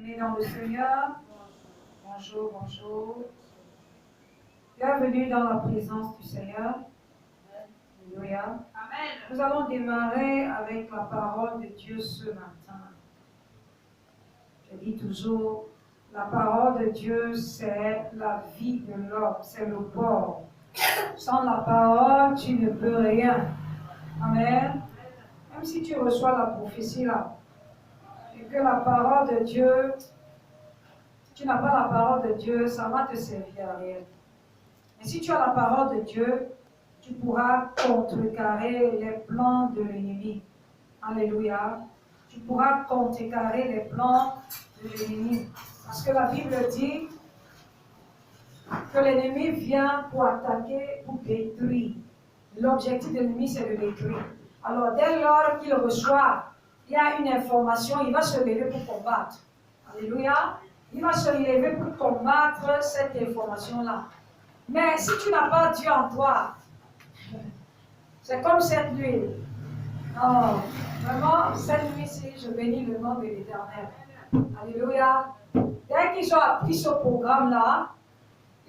Bienvenue dans le Seigneur. Bonjour, bonjour. Bienvenue dans la présence du Seigneur. Alléluia. Amen. Nous allons démarrer avec la parole de Dieu ce matin. Je dis toujours, la parole de Dieu, c'est la vie de l'homme, c'est le corps. Sans la parole, tu ne peux rien. Amen. Même si tu reçois la prophétie là, et que la parole de Dieu, tu n'as pas la parole de Dieu, ça va te servir à rien. Mais si tu as la parole de Dieu, tu pourras contrecarrer les plans de l'ennemi. Alléluia. Tu pourras contrecarrer les plans de l'ennemi. Parce que la Bible dit que l'ennemi vient pour attaquer, pour détruire. L'objectif de l'ennemi, c'est de détruire. Alors, dès lors qu'il reçoit, il y a une information, il va se lever pour combattre. Alléluia. Il va se lever pour combattre cette information-là. Mais si tu n'as pas Dieu en toi, c'est comme cette nuit. Oh, vraiment, cette nuit-ci, je bénis le nom de l'Éternel. Alléluia. Dès qu'ils ont appris ce programme-là,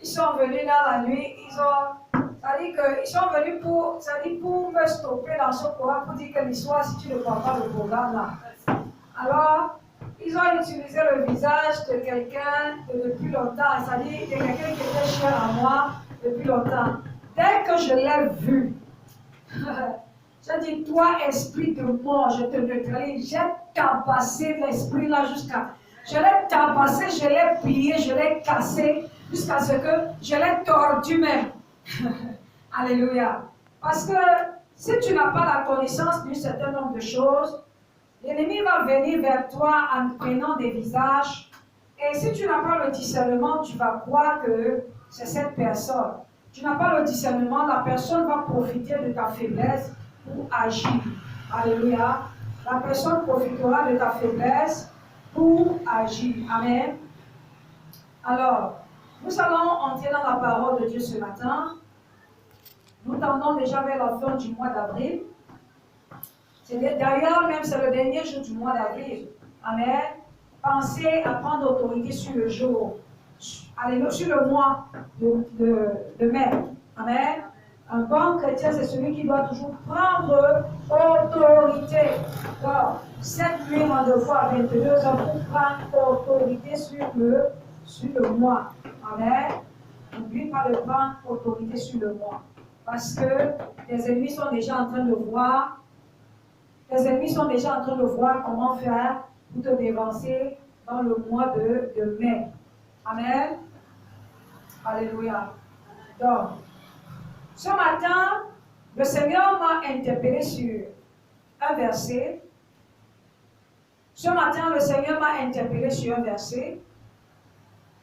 ils sont venus là la nuit, c'est-à-dire qu'ils sont venus pour me stopper dans ce programme, pour dire que l'histoire, si tu ne crois pas le programme-là. Alors, ils ont utilisé le visage de quelqu'un depuis longtemps, c'est-à-dire de quelqu'un qui était cher à moi depuis longtemps. Dès que je l'ai vu, j'ai dit, toi, esprit de mort, je te neutralise. J'ai tabassé l'esprit là jusqu'à... Je l'ai tabassé, je l'ai plié, je l'ai cassé, jusqu'à ce que je l'ai tordu même. Alléluia. Parce que si tu n'as pas la connaissance d'un certain nombre de choses, l'ennemi va venir vers toi en prenant des visages. Et si tu n'as pas le discernement, tu vas croire que c'est cette personne. Tu n'as pas le discernement, la personne va profiter de ta faiblesse pour agir. Alléluia. La personne profitera de ta faiblesse pour agir. Amen. Alors, nous allons entrer dans la parole de Dieu ce matin. Nous tendons déjà vers la fin du mois d'avril. D'ailleurs, même c'est le dernier jour du mois d'avril. Amen. Pensez à prendre autorité sur le jour. Alléluia, sur le mois de mai. Amen. Un bon chrétien, c'est celui qui doit toujours prendre autorité. Alors, cette nuit, rendez-vous à 22h pour prendre autorité sur le mois. Amen. N'oublie pas de prendre autorité sur le mois. Parce que les ennemis sont déjà en train de voir. Les ennemis sont déjà en train de voir comment faire pour te dévancer dans le mois de mai. Amen. Alléluia. Donc, ce matin, le Seigneur m'a interpellé sur un verset. Ce matin, le Seigneur m'a interpellé sur un verset.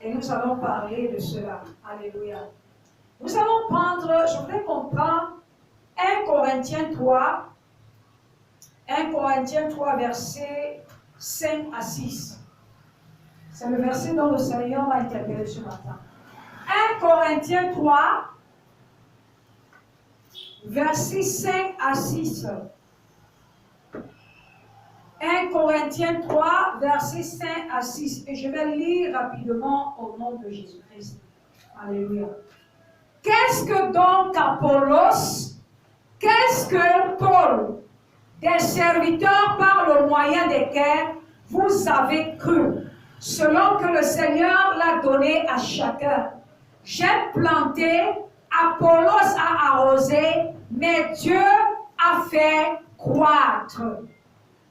Et nous allons parler de cela. Alléluia. Nous allons prendre, je voudrais qu'on prenne 1 Corinthiens 3. 1 Corinthiens 3, versets 5 à 6. C'est le verset dont le Seigneur m'a interpellé ce matin. 1 Corinthiens 3, versets 5 à 6. 1 Corinthiens 3, versets 5 à 6. Et je vais lire rapidement au nom de Jésus-Christ. Alléluia. Qu'est-ce que donc Apollos? Qu'est-ce que Paul? Des serviteurs par le moyen desquels vous avez cru, selon que le Seigneur l'a donné à chacun. J'ai planté, Apollos a arrosé, mais Dieu a fait croître.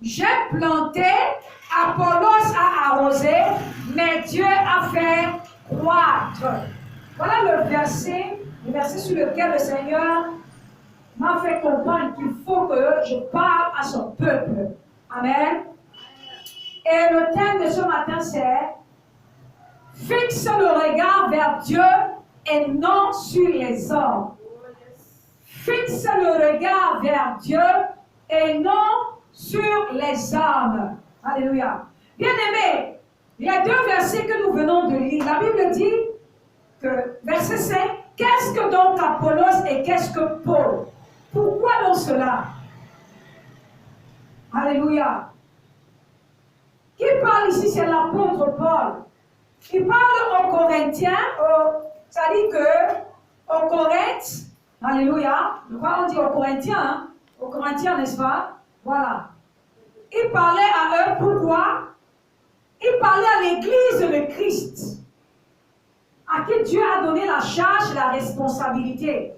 J'ai planté, Apollos a arrosé, mais Dieu a fait croître. Voilà le verset sur lequel le Seigneur m'a fait comprendre qu'il faut que je parle à son peuple. Amen. Et le thème de ce matin, c'est fixe le regard vers Dieu et non sur les hommes. Fixe le regard vers Dieu et non sur les hommes. Alléluia. Bien-aimés, il y a deux versets que nous venons de lire. La Bible dit que, verset 5, qu'est-ce que donc Apollos et qu'est-ce que Paul? Pourquoi donc cela? Alléluia. Qui parle ici, c'est l'apôtre Il parle aux Corinthiens, ça dit que aux Corinthes, alléluia, je crois qu'on dit aux Corinthiens, hein, aux Corinthiens, n'est-ce pas? Voilà. Il parlait à eux, pourquoi? Il parlait à l'église de Christ, à qui Dieu a donné la charge et la responsabilité.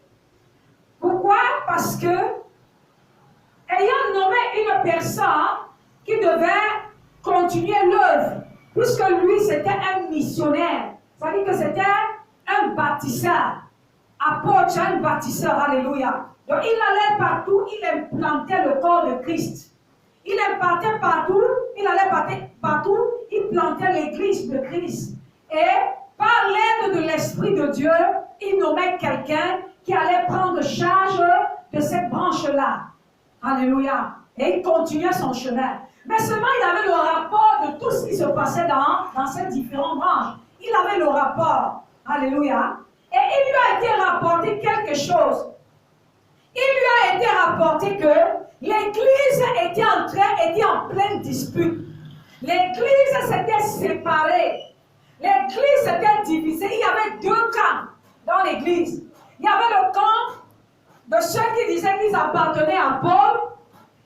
Pourquoi? Parce que, ayant nommé une personne qui devait continuer l'œuvre, puisque lui c'était un missionnaire, ça veut dire que c'était un bâtisseur, apôtre, un bâtisseur, alléluia. Donc il allait partout, il implantait le corps de Christ. Il impartait partout, il allait partout, il plantait l'église de Christ. Et par l'aide de l'Esprit de Dieu, il nommait quelqu'un qui allait prendre charge de cette branche-là. Alléluia. Et il continuait son chemin. Mais seulement il avait le rapport de tout ce qui se passait dans ces différentes branches. Il avait le rapport. Alléluia. Et il lui a été rapporté quelque chose. Il lui a été rapporté que l'église était en pleine dispute. L'église s'était séparée. L'église s'était divisée. Il y avait deux camps dans l'église. Il y avait le camp de ceux qui disaient qu'ils appartenaient à Paul.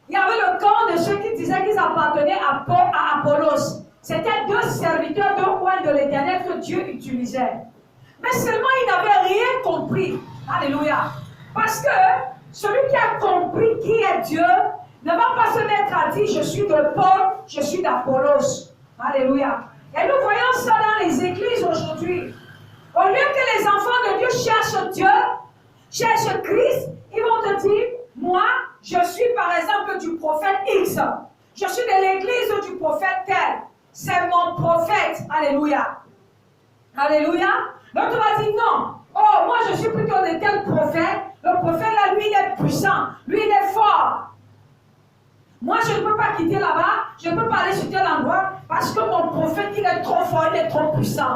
Il y avait le camp de ceux qui disaient qu'ils appartenaient à Apollos. C'était deux serviteurs, deux coins de l'Éternel que Dieu utilisait. Mais seulement ils n'avaient rien compris. Alléluia. Parce que celui qui a compris qui est Dieu ne va pas se mettre à dire je suis de Paul, je suis d'Apollos. Alléluia. Et nous voyons ça dans les églises aujourd'hui. Au lieu que les enfants de Dieu cherchent Dieu, cherchent Christ, ils vont te dire, moi, je suis par exemple du prophète X. Je suis de l'église du prophète tel. C'est mon prophète. Alléluia. Alléluia. L'autre va dire non. Oh, moi je suis plutôt de tel prophète. Le prophète là, lui, il est puissant. Lui, il est fort. Moi, je ne peux pas quitter là-bas. Je ne peux pas aller sur tel endroit parce que mon prophète, il est trop fort, il est trop puissant.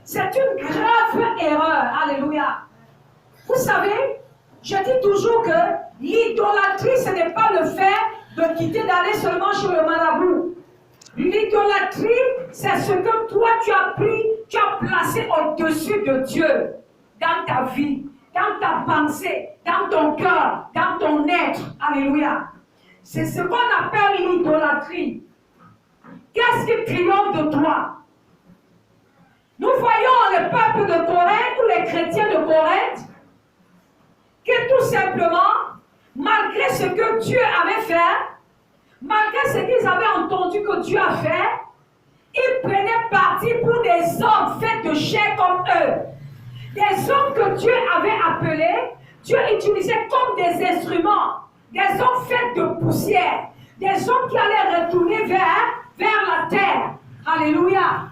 C'est une grave erreur. Alléluia. Vous savez, je dis toujours que l'idolâtrie, ce n'est pas le fait de quitter, d'aller seulement chez le marabout. L'idolâtrie, c'est ce que toi tu as pris, tu as placé au-dessus de Dieu dans ta vie, dans ta pensée, dans ton cœur, dans ton être. Alléluia. C'est ce qu'on appelle l'idolâtrie. Qu'est-ce qui triomphe de toi? Nous voyons le peuple de Corinthe ou les chrétiens de Corinthe que tout simplement, malgré ce que Dieu avait fait, malgré ce qu'ils avaient entendu que Dieu a fait, ils prenaient parti pour des hommes faits de chair comme eux. Des hommes que Dieu avait appelés, Dieu utilisait comme des instruments, des hommes faits de poussière, des hommes qui allaient retourner vers la terre. Alléluia.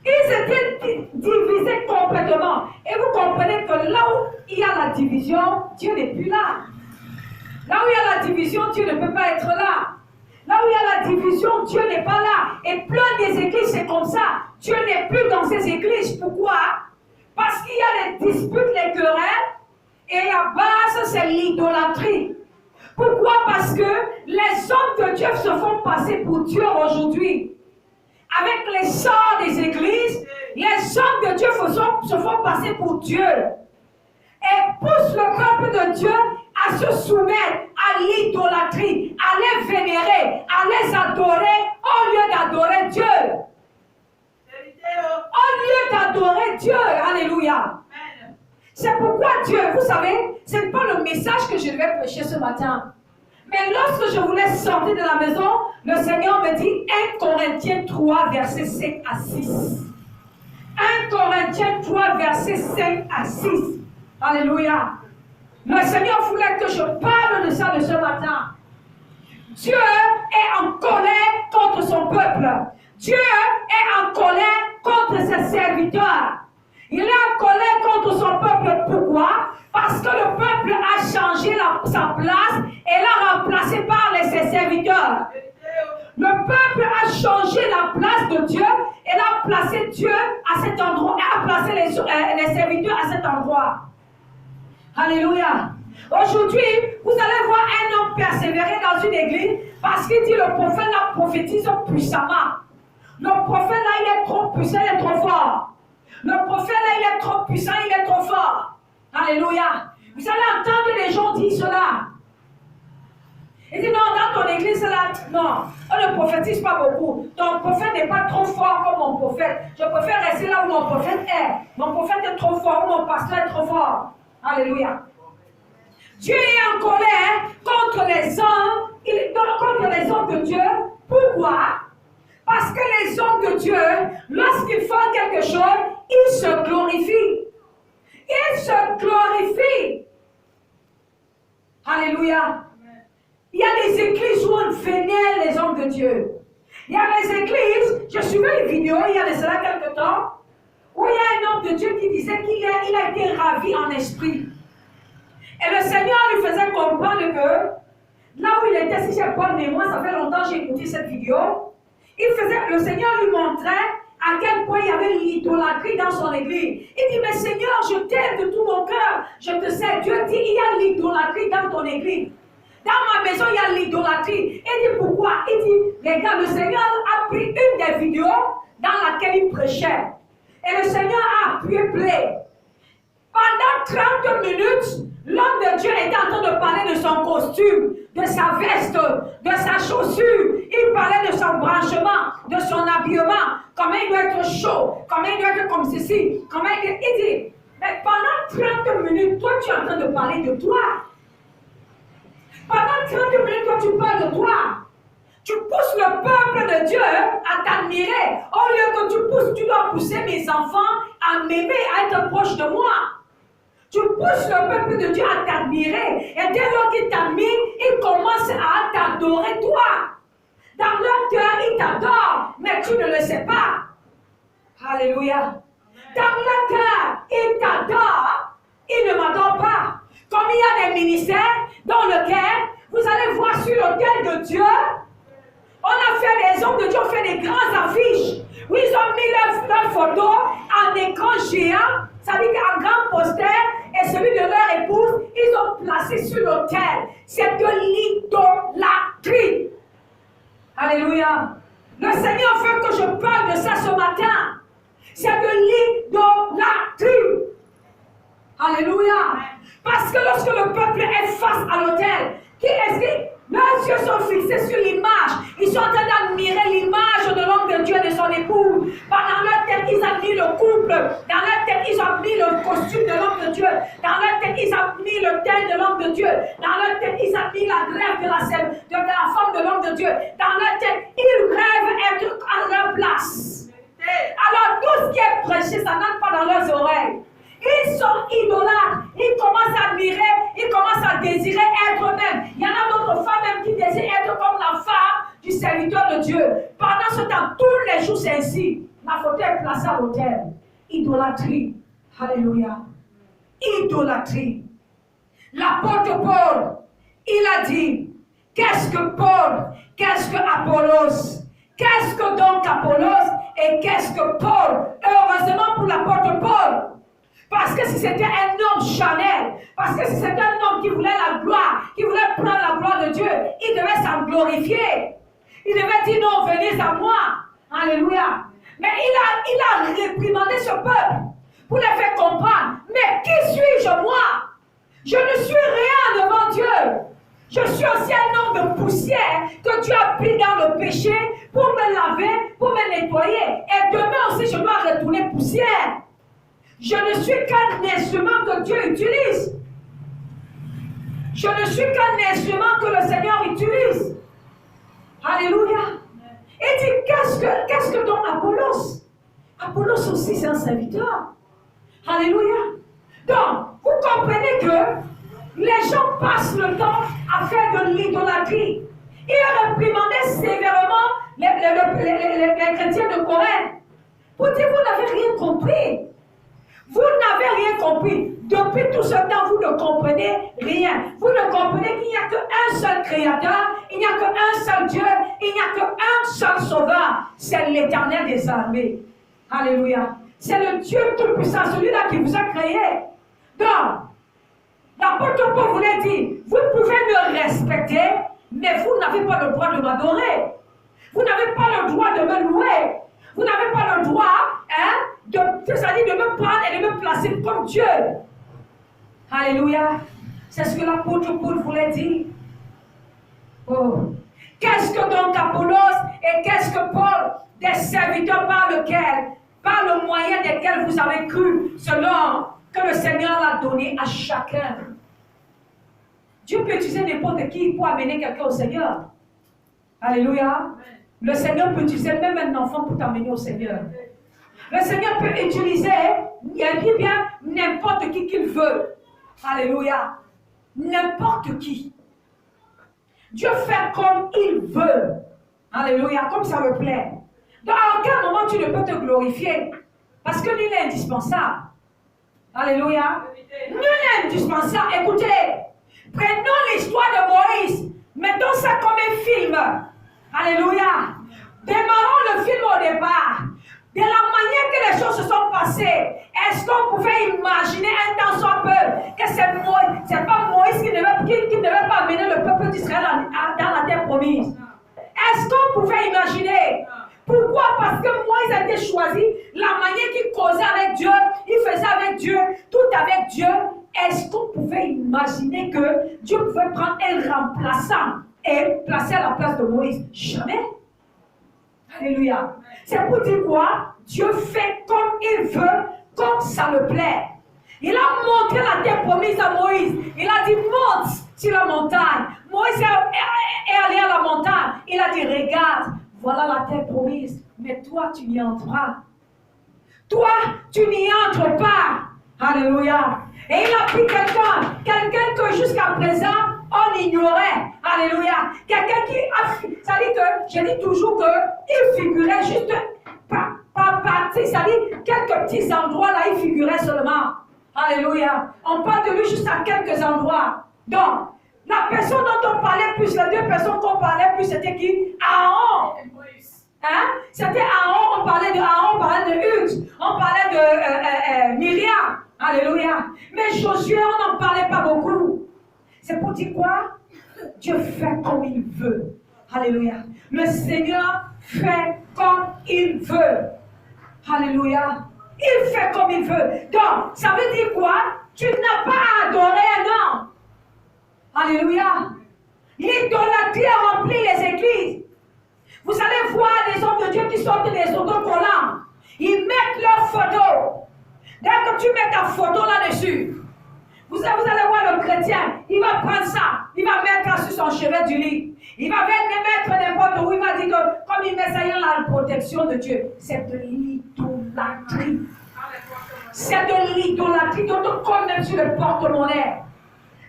Ils étaient divisés complètement. Et vous comprenez que là où il y a la division, Dieu n'est plus là. Là où il y a la division, Dieu ne peut pas être là. Là où il y a la division, Dieu n'est pas là. Et plein des églises, c'est comme ça. Dieu n'est plus dans ces églises. Pourquoi? Parce qu'il y a les disputes, les querelles. Et la base, c'est l'idolâtrie. Pourquoi? Parce que les hommes de Dieu se font passer pour Dieu aujourd'hui. Avec les sorts des églises, les hommes de Dieu se font passer pour Dieu. Et poussent le peuple de Dieu à se soumettre à l'idolâtrie, à les vénérer, à les adorer au lieu d'adorer Dieu. Au lieu d'adorer Dieu. Alléluia. C'est pourquoi Dieu, vous savez, ce n'est pas le message que je devais prêcher ce matin. Mais lorsque je voulais sortir de la maison, le Seigneur me dit 1 Corinthiens 3, versets 5 à 6. 1 Corinthiens 3, versets 5 à 6. Alléluia. Le Seigneur voulait que je parle de ça de ce matin. Dieu est en colère contre son peuple. Dieu est en colère contre ses serviteurs. Il est en colère contre son peuple. Pourquoi? Parce que le peuple a changé sa place et l'a remplacé par ses serviteurs. Le peuple a changé la place de Dieu et l'a placé Dieu à cet endroit, et a placé les serviteurs à cet endroit. Alléluia. Aujourd'hui, vous allez voir un homme persévérer dans une église parce qu'il dit le prophète là prophétise puissamment. Le prophète là, il est trop puissant, il est trop fort. Le prophète là, il est trop puissant, il est trop fort. Alléluia. Vous allez entendre les gens dire cela. Il dit non, dans ton église là, non, on ne prophétise pas beaucoup. Ton prophète n'est pas trop fort comme mon prophète. Je préfère rester là où mon prophète est. Mon prophète est trop fort, ou mon pasteur est trop fort. Alléluia. Dieu est en colère contre les hommes, contre les hommes de Dieu. Pourquoi? Parce que les hommes de Dieu, lorsqu'ils font quelque chose, ils se glorifient. Ils se glorifient. Alléluia. Il y a des églises où on vénère les hommes de Dieu. Il y a des églises, je suivais une vidéo il y a de cela quelque temps, où il y a un homme de Dieu qui disait qu'il a été ravi en esprit. Et le Seigneur lui faisait comprendre que là où il était, si j'ai bonne mémoire, ça fait longtemps que j'ai écouté cette vidéo, le Seigneur lui montrait à quel point il y avait l'idolâtrie dans son église. Il dit, mais Seigneur, je t'aime de tout mon cœur, je te sais. Dieu dit, il y a l'idolâtrie dans ton église. Dans ma maison, il y a l'idolâtrie. Il dit, pourquoi? Il dit, regarde, le Seigneur a pris une des vidéos dans laquelle il prêchait. Et le Seigneur a appuyé play. Pendant 30 minutes, l'homme de Dieu était en train de parler de son costume, de sa veste, de sa chaussure. Il parlait de son branchement, de son habillement, comment il doit être chaud, comment il doit être comme ceci, comment il dit, mais pendant 30 minutes, toi tu es en train de parler de toi. Pendant 30 minutes, toi tu parles de toi. Tu pousses le peuple de Dieu à t'admirer. Au lieu que tu dois pousser mes enfants à m'aimer, à être proche de moi. Tu pousses le peuple de Dieu à t'admirer. Et dès lors qu'il t'admire, il commence à t'adorer toi. Dans leur cœur, ils t'adorent, mais tu ne le sais pas. Alléluia. Dans leur cœur, ils t'adorent, ils ne m'adorent pas. Comme il y a des ministères dans lesquels vous allez voir sur l'autel de Dieu, on a fait, les hommes de Dieu ont fait des grandes affiches où ils ont mis leur photo en écran géant, ça veut dire qu'en grand poster, et celui de leur épouse, ils ont placé sur l'autel. C'est de l'idolâtrie. Alléluia. Le Seigneur veut que je parle de ça ce matin. C'est de l'idolâtrie. Alléluia. Parce que lorsque le peuple est face à l'autel, qui est-ce qui? Leurs yeux sont fixés sur l'image. Ils sont en train d'admirer l'image de l'homme de Dieu et de son épouse. Dans leur tête, ils admirent le couple. Dans leur tête, ils admirent le costume de l'homme de Dieu. Dans leur tête, ils admirent le teint de l'homme de Dieu. Dans leur tête, ils admirent la grève de la femme de l'homme de Dieu. Dans leur tête, ils rêvent être à leur place. Alors, tout ce qui est prêché, ça n'entre pas dans leurs oreilles. Ils sont idolâtres, ils commencent à admirer, ils commencent à désirer être eux-mêmes. Il y en a d'autres femmes même qui désirent être comme la femme du serviteur de Dieu. Pendant ce temps, tous les jours, c'est ainsi. La photo est placée à l'autel. Idolâtrie. Alléluia. Idolâtrie. L'apôtre Paul, il a dit, qu'est-ce que Paul? Qu'est-ce que Apollos? Qu'est-ce que donc Apollos? Et qu'est-ce que Paul? Heureusement pour l'apôtre Paul. Parce que si c'était un homme charnel, parce que si c'était un homme qui voulait la gloire, qui voulait prendre la gloire de Dieu, il devait s'en glorifier. Il devait dire non, venez à moi. Alléluia. Mais il a réprimandé ce peuple pour les faire comprendre. Mais qui suis-je moi? Je ne suis rien devant Dieu. Je suis aussi un homme de poussière que Dieu a pris dans le péché pour me laver, pour me nettoyer. Et demain aussi, je dois retourner poussière. Je ne suis qu'un instrument que Dieu utilise. Je ne suis qu'un instrument que le Seigneur utilise. Alléluia. Et dit, qu'est-ce que donc Apollos? Apollos aussi, c'est un serviteur. Alléluia. Donc, vous comprenez que les gens passent le temps à faire de l'idolâtrie. Il réprimandait sévèrement les chrétiens de Corinthe. Pour dire, vous n'avez rien compris. Vous n'avez rien compris. Depuis tout ce temps, vous ne comprenez rien. Vous ne comprenez qu'il n'y a qu'un seul Créateur, il n'y a qu'un seul Dieu, il n'y a qu'un seul Sauveur. C'est l'Éternel des armées. Alléluia. C'est le Dieu Tout-Puissant, celui-là qui vous a créé. Donc, L'apôtre Paul voulait dire, vous pouvez me respecter, mais vous n'avez pas le droit de m'adorer. Vous n'avez pas le droit de me louer. Vous n'avez pas le droit, c'est-à-dire de me prendre et de me placer comme Dieu. Alléluia. C'est ce que l'apôtre Paul voulait dire. Oh. Qu'est-ce que donc Apollos et qu'est-ce que Paul? Des serviteurs par le moyen desquels vous avez cru, selon que le Seigneur l'a donné à chacun. Dieu peut utiliser n'importe qui pour amener quelqu'un au Seigneur. Alléluia. Le Seigneur peut utiliser même un enfant pour t'amener au Seigneur. Le Seigneur peut utiliser bien n'importe qui qu'il veut. Alléluia. N'importe qui. Dieu fait comme il veut. Alléluia. Comme ça le plaît. Donc à aucun moment tu ne peux te glorifier. Parce que nul n'est indispensable. Alléluia. Nul n'est indispensable. Écoutez. Prenons l'histoire de Moïse. Mettons ça comme un film. Alléluia. Démarrons le film au départ. De la manière que les choses se sont passées, est-ce qu'on pouvait imaginer un temps soit peu que c'est pas Moïse qui ne devait pas amener le peuple d'Israël dans la terre promise? Est-ce qu'on pouvait imaginer? Pourquoi? Parce que Moïse a été choisi, la manière qu'il causait avec Dieu, il faisait avec Dieu, tout avec Dieu. Est-ce qu'on pouvait imaginer que Dieu pouvait prendre un remplaçant et placer à la place de Moïse? Jamais. Alléluia. C'est pour dire quoi? Dieu fait comme il veut, comme ça le plaît. Il a montré la terre promise à Moïse. Il a dit, monte sur la montagne. Moïse est allé à la montagne. Il a dit, regarde, voilà la terre promise. Mais toi, tu n'y entres pas. Toi, tu n'y entres pas. Alléluia. Et il a pris quelqu'un que jusqu'à présent, on ignorait. Alléluia. Quelqu'un qui a... Ça dit que, je dis toujours qu'il figurait juste par partie. Ça dit, quelques petits endroits là, il figurait seulement. Alléluia. On parle de lui juste à quelques endroits. Donc, la personne dont on parlait plus, les deux personnes qu'on parlait plus, c'était qui? Aaron. Hein? C'était Aaron, on parlait de Aaron, on parlait de Hud, on parlait de Myriam. Alléluia. Mais Josué, on n'en parlait pas beaucoup. C'est pour dire quoi? Dieu fait comme il veut. Alléluia. Le Seigneur fait comme il veut. Alléluia. Il fait comme il veut. Donc, ça veut dire quoi? Tu n'as pas à adorer un homme. Alléluia. L'idolâtrie a rempli les églises. Vous allez voir des hommes de Dieu qui sortent des autocollants. Ils mettent leurs photos. Dès que tu mets ta photo là-dessus, vous allez voir le chrétien, il va prendre ça, il va mettre ça sur son chevet du lit. Il va mettre n'importe où, il va dire que comme il met ça, il a la protection de Dieu. C'est de l'idolâtrie. C'est de l'idolâtrie dont on colle même sur le porte-monnaie.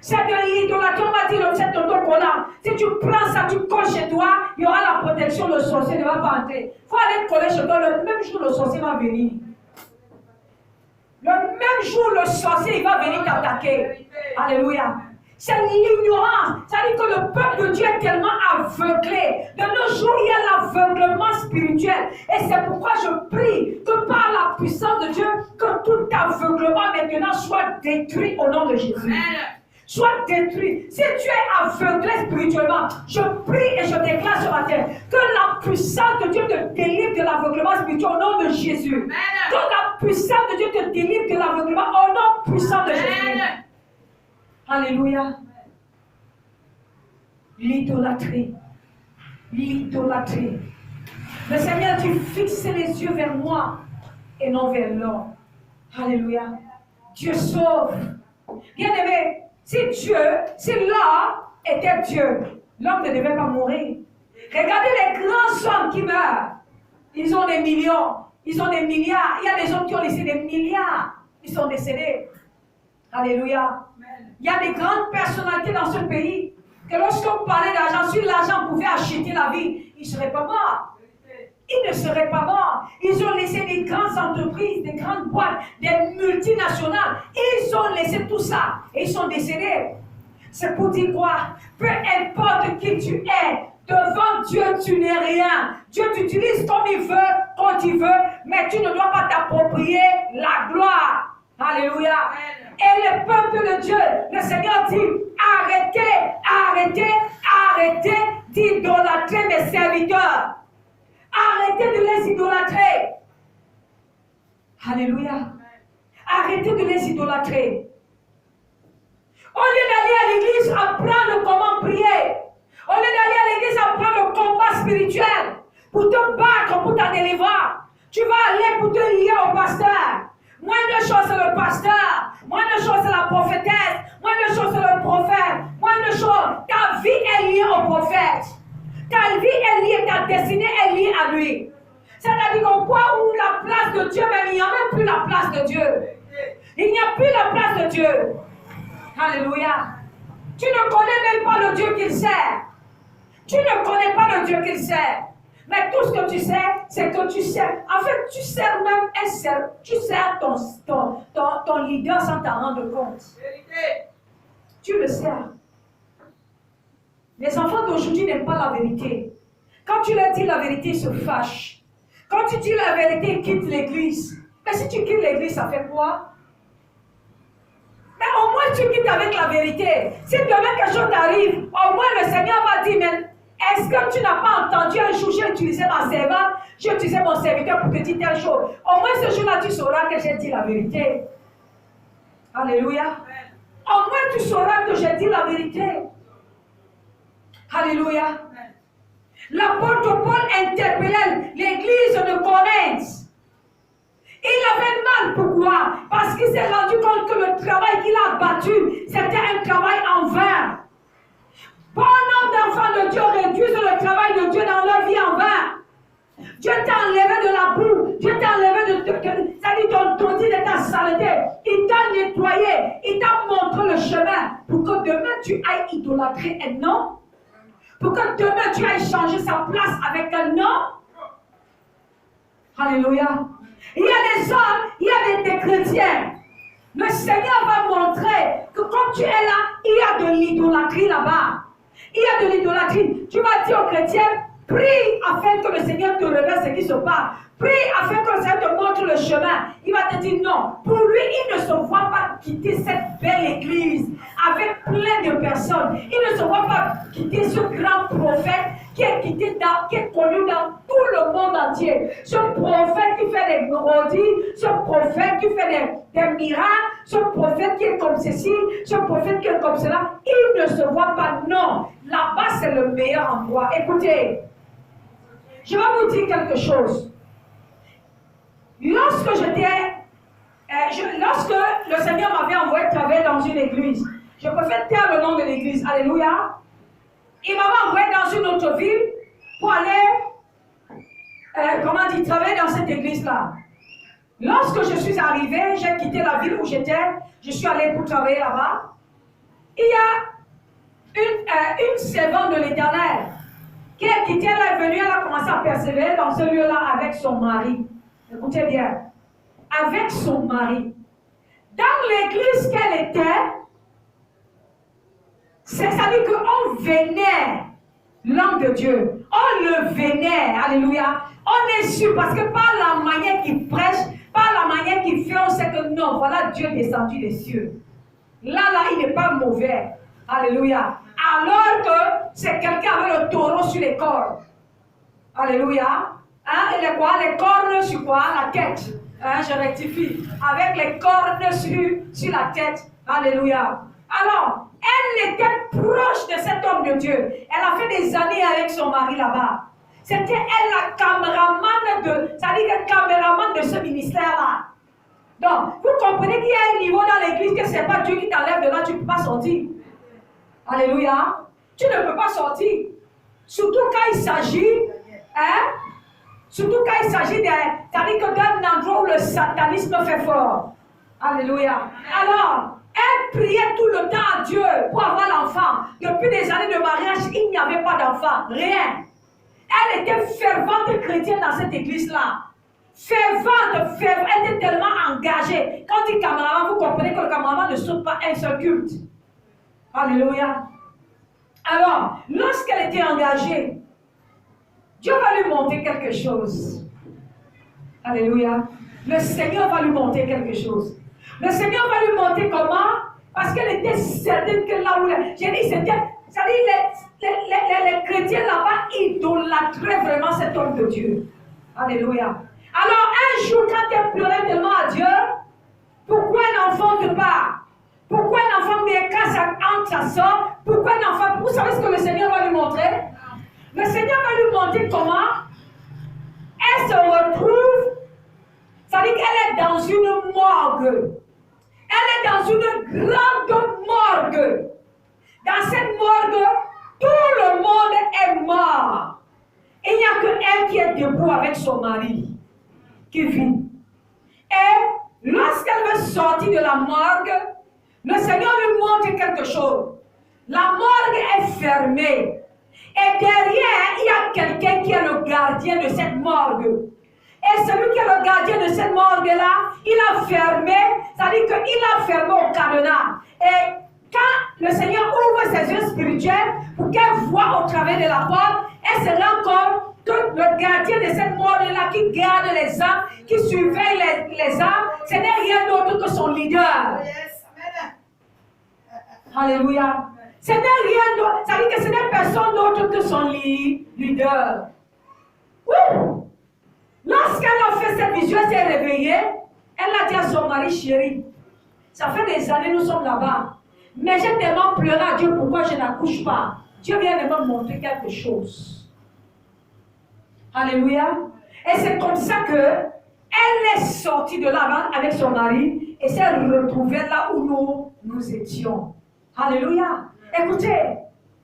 C'est de l'idolâtrie, on va dire cet autocollant. Si tu prends ça, tu colles chez toi, il y aura la protection, le sorcier ne va pas entrer. Il faut aller coller chez toi, le même jour le sorcier va venir. Le même jour, le sorcier, il va venir t'attaquer. Alléluia. C'est l'ignorance. C'est-à-dire que le peuple de Dieu est tellement aveuglé. De nos jours, il y a l'aveuglement spirituel. Et c'est pourquoi je prie que par la puissance de Dieu, que tout aveuglement maintenant soit détruit au nom de Jésus. Soit détruit. Si tu es aveuglé spirituellement, je prie et je déclare ce matin que la puissance de Dieu te délivre de l'aveuglement spirituel au nom de Jésus. Amen. Que la puissance de Dieu te délivre de l'aveuglement au nom puissant de Jésus. Alléluia. L'idolâtrie. L'idolâtrie. Le Seigneur dit, fixez les yeux vers moi et non vers l'homme. Alléluia. Dieu sauve. Bien-aimé, si l'homme était Dieu, l'homme ne devait pas mourir. Regardez les grands hommes qui meurent. Ils ont des millions, ils ont des milliards. Il y a des hommes qui ont laissé des milliards. Ils sont décédés. Alléluia. Il y a des grandes personnalités dans ce pays que lorsqu'on parlait d'argent, si l'argent pouvait acheter la vie, ils ne seraient pas morts. Ils ne seraient pas morts. Ils ont laissé des grandes entreprises, des grandes boîtes, des multinationales. Ils ont laissé tout ça et ils sont décédés. C'est pour dire quoi? Peu importe qui tu es, devant Dieu, tu n'es rien. Dieu t'utilise comme il veut, quand il veut, mais tu ne dois pas t'approprier la gloire. Alléluia. Et le peuple de Dieu, le Seigneur dit, arrêtez d'idolâtrer mes serviteurs. Arrêtez de les idolâtrer. Alléluia. Arrêtez de les idolâtrer. Au lieu d'aller à l'église apprendre comment prier, au lieu d'aller à l'église apprendre le combat spirituel, pour te battre pour ta délivrance, tu vas aller pour te lier au pasteur. Moins de choses c'est le pasteur, moins de choses c'est la prophétesse, moins de choses c'est le prophète, moins de choses. Ta vie est liée au prophète. Ta vie est liée, ta destinée est liée à lui. C'est-à-dire qu'au point où la place de Dieu, même il n'y a même plus la place de Dieu. Il n'y a plus la place de Dieu. Alléluia. Tu ne connais même pas le Dieu qu'il sert. Tu ne connais pas le Dieu qu'il sert. Mais tout ce que tu sais, c'est que tu sers. En fait, tu sers même tu sers ton leader sans t'en rendre compte. Tu le sers. Les enfants d'aujourd'hui n'aiment pas la vérité. Quand tu leur dis la vérité, ils se fâchent. Quand tu dis la vérité, ils quittent l'église. Mais si tu quittes l'église, ça fait quoi? Mais au moins tu quittes avec la vérité. Si demain quelque chose t'arrive, au moins le Seigneur va dire, mais est-ce que tu n'as pas entendu un jour, j'ai utilisé ma servante, j'ai utilisé mon serviteur pour te dire telle chose. Au moins ce jour-là, tu sauras que j'ai dit la vérité. Alléluia. Au moins tu sauras que j'ai dit la vérité. Alléluia. L'apôtre Paul interpellait l'église de Corinthe. Il avait mal, pourquoi? Parce qu'il s'est rendu compte que le travail qu'il a battu, c'était un travail en vain. Bon nombre d'enfants de Dieu réduisent le travail de Dieu dans leur vie en vain. Dieu t'a enlevé de la boue, Dieu t'a enlevé de ton dit de ta saleté. Il t'a nettoyé, il t'a montré le chemin pour que demain tu ailles idolâtrer un homme. Pour que demain tu ailles changer sa place avec un homme. Alléluia. Il y a des hommes, il y a des chrétiens. Le Seigneur va montrer que comme tu es là, il y a de l'idolâtrie là-bas. Il y a de l'idolâtrie. Tu vas dire aux chrétiens, prie afin que le Seigneur te révèle ce qui se passe. Prie afin que le Seigneur te montre le chemin. Il va te dire non. Pour lui, il ne se voit pas quitter cette belle église avec plein de personnes. Il ne se voit pas quitter ce grand prophète qui est connu dans tout le monde entier. Ce prophète qui fait des miracles, ce prophète qui fait des miracles, ce prophète qui est comme ceci, ce prophète qui est comme cela. Il ne se voit pas. Non. Là-bas, c'est le meilleur endroit. Écoutez, je vais vous dire quelque chose. Lorsque le Seigneur m'avait envoyé travailler dans une église, je préfère taire le nom de l'église, alléluia. Il m'avait envoyé dans une autre ville pour aller, travailler dans cette église-là. Lorsque je suis arrivée, j'ai quitté la ville où j'étais, je suis allée pour travailler là-bas. Il y a une servante de l'Éternel qui est quittée, elle est venue, elle a commencé à persévérer dans ce lieu-là avec son mari. Écoutez bien, avec son mari. Dans l'église qu'elle était, c'est-à-dire qu'on vénère l'homme de Dieu. On le vénère, alléluia. On est sûr parce que par la manière qu'il prêche, par la manière qu'il fait, on sait que non, voilà Dieu descendu des cieux. Là, il n'est pas mauvais. Alléluia. Alors que c'est quelqu'un avec le taureau sur les cornes. Alléluia. Hein, et les cornes sur quoi? La tête. Hein, je rectifie. Avec les cornes sur la tête. Alléluia. Alors, elle était proche de cet homme de Dieu. Elle a fait des années avec son mari là-bas. C'était elle la caméraman de ce ministère-là. Donc, vous comprenez qu'il y a un niveau dans l'église que ce n'est pas Dieu qui t'enlève de là, tu ne peux pas sortir. Alléluia. Tu ne peux pas sortir. Surtout quand il s'agit, d'un endroit où le satanisme fait fort. Alléluia. Alors, elle priait tout le temps à Dieu pour avoir l'enfant. Depuis des années de mariage, il n'y avait pas d'enfant. Rien. Elle était fervente chrétienne dans cette église-là. Fervente, elle était tellement engagée. Quand il dit caméraman, vous comprenez que le caméraman ne saute pas un seul culte. Alléluia. Alors, lorsqu'elle était engagée, Dieu va lui montrer quelque chose. Alléluia. Le Seigneur va lui montrer quelque chose. Le Seigneur va lui montrer comment, parce qu'elle était certaine que là où j'ai dit, les chrétiens là-bas idolâtraient vraiment cet homme de Dieu. Alléluia. Alors un jour, quand elle pleurait tellement à Dieu, pourquoi un enfant ne pas? Pourquoi un enfant casse entre sa soeur? Pourquoi un enfant? Vous savez ce que le Seigneur va lui montrer? Le Seigneur va lui montrer comment elle se retrouve, c'est-à-dire qu'elle est dans une morgue. Elle est dans une grande morgue. Dans cette morgue, tout le monde est mort. Il n'y a que elle qui est debout avec son mari, qui vit. Et lorsqu'elle veut sortir de la morgue, le Seigneur lui montre quelque chose. La morgue est fermée. Et derrière, il y a quelqu'un qui est le gardien de cette morgue. Et celui qui est le gardien de cette morgue-là, il a fermé, c'est-à-dire qu'il a fermé au cadenas. Et quand le Seigneur ouvre ses yeux spirituels pour qu'elle voie au travers de la porte, elle se rend compte que le gardien de cette morgue-là qui garde les âmes, qui surveille les âmes, ce n'est rien d'autre que son leader. Alléluia. Ce n'est rien d'autre, c'est-à-dire que ce n'est personne d'autre que son leader. Ouh! Lorsqu'elle a fait cette vision, elle s'est réveillée, elle a dit à son mari, chéri, ça fait des années nous sommes là-bas, mais j'ai tellement pleuré à Dieu pourquoi je n'accouche pas. Dieu vient de me montrer quelque chose. Alléluia. Et c'est comme ça que elle est sortie de là avec son mari et s'est retrouvée là où nous étions. Alléluia. Écoutez,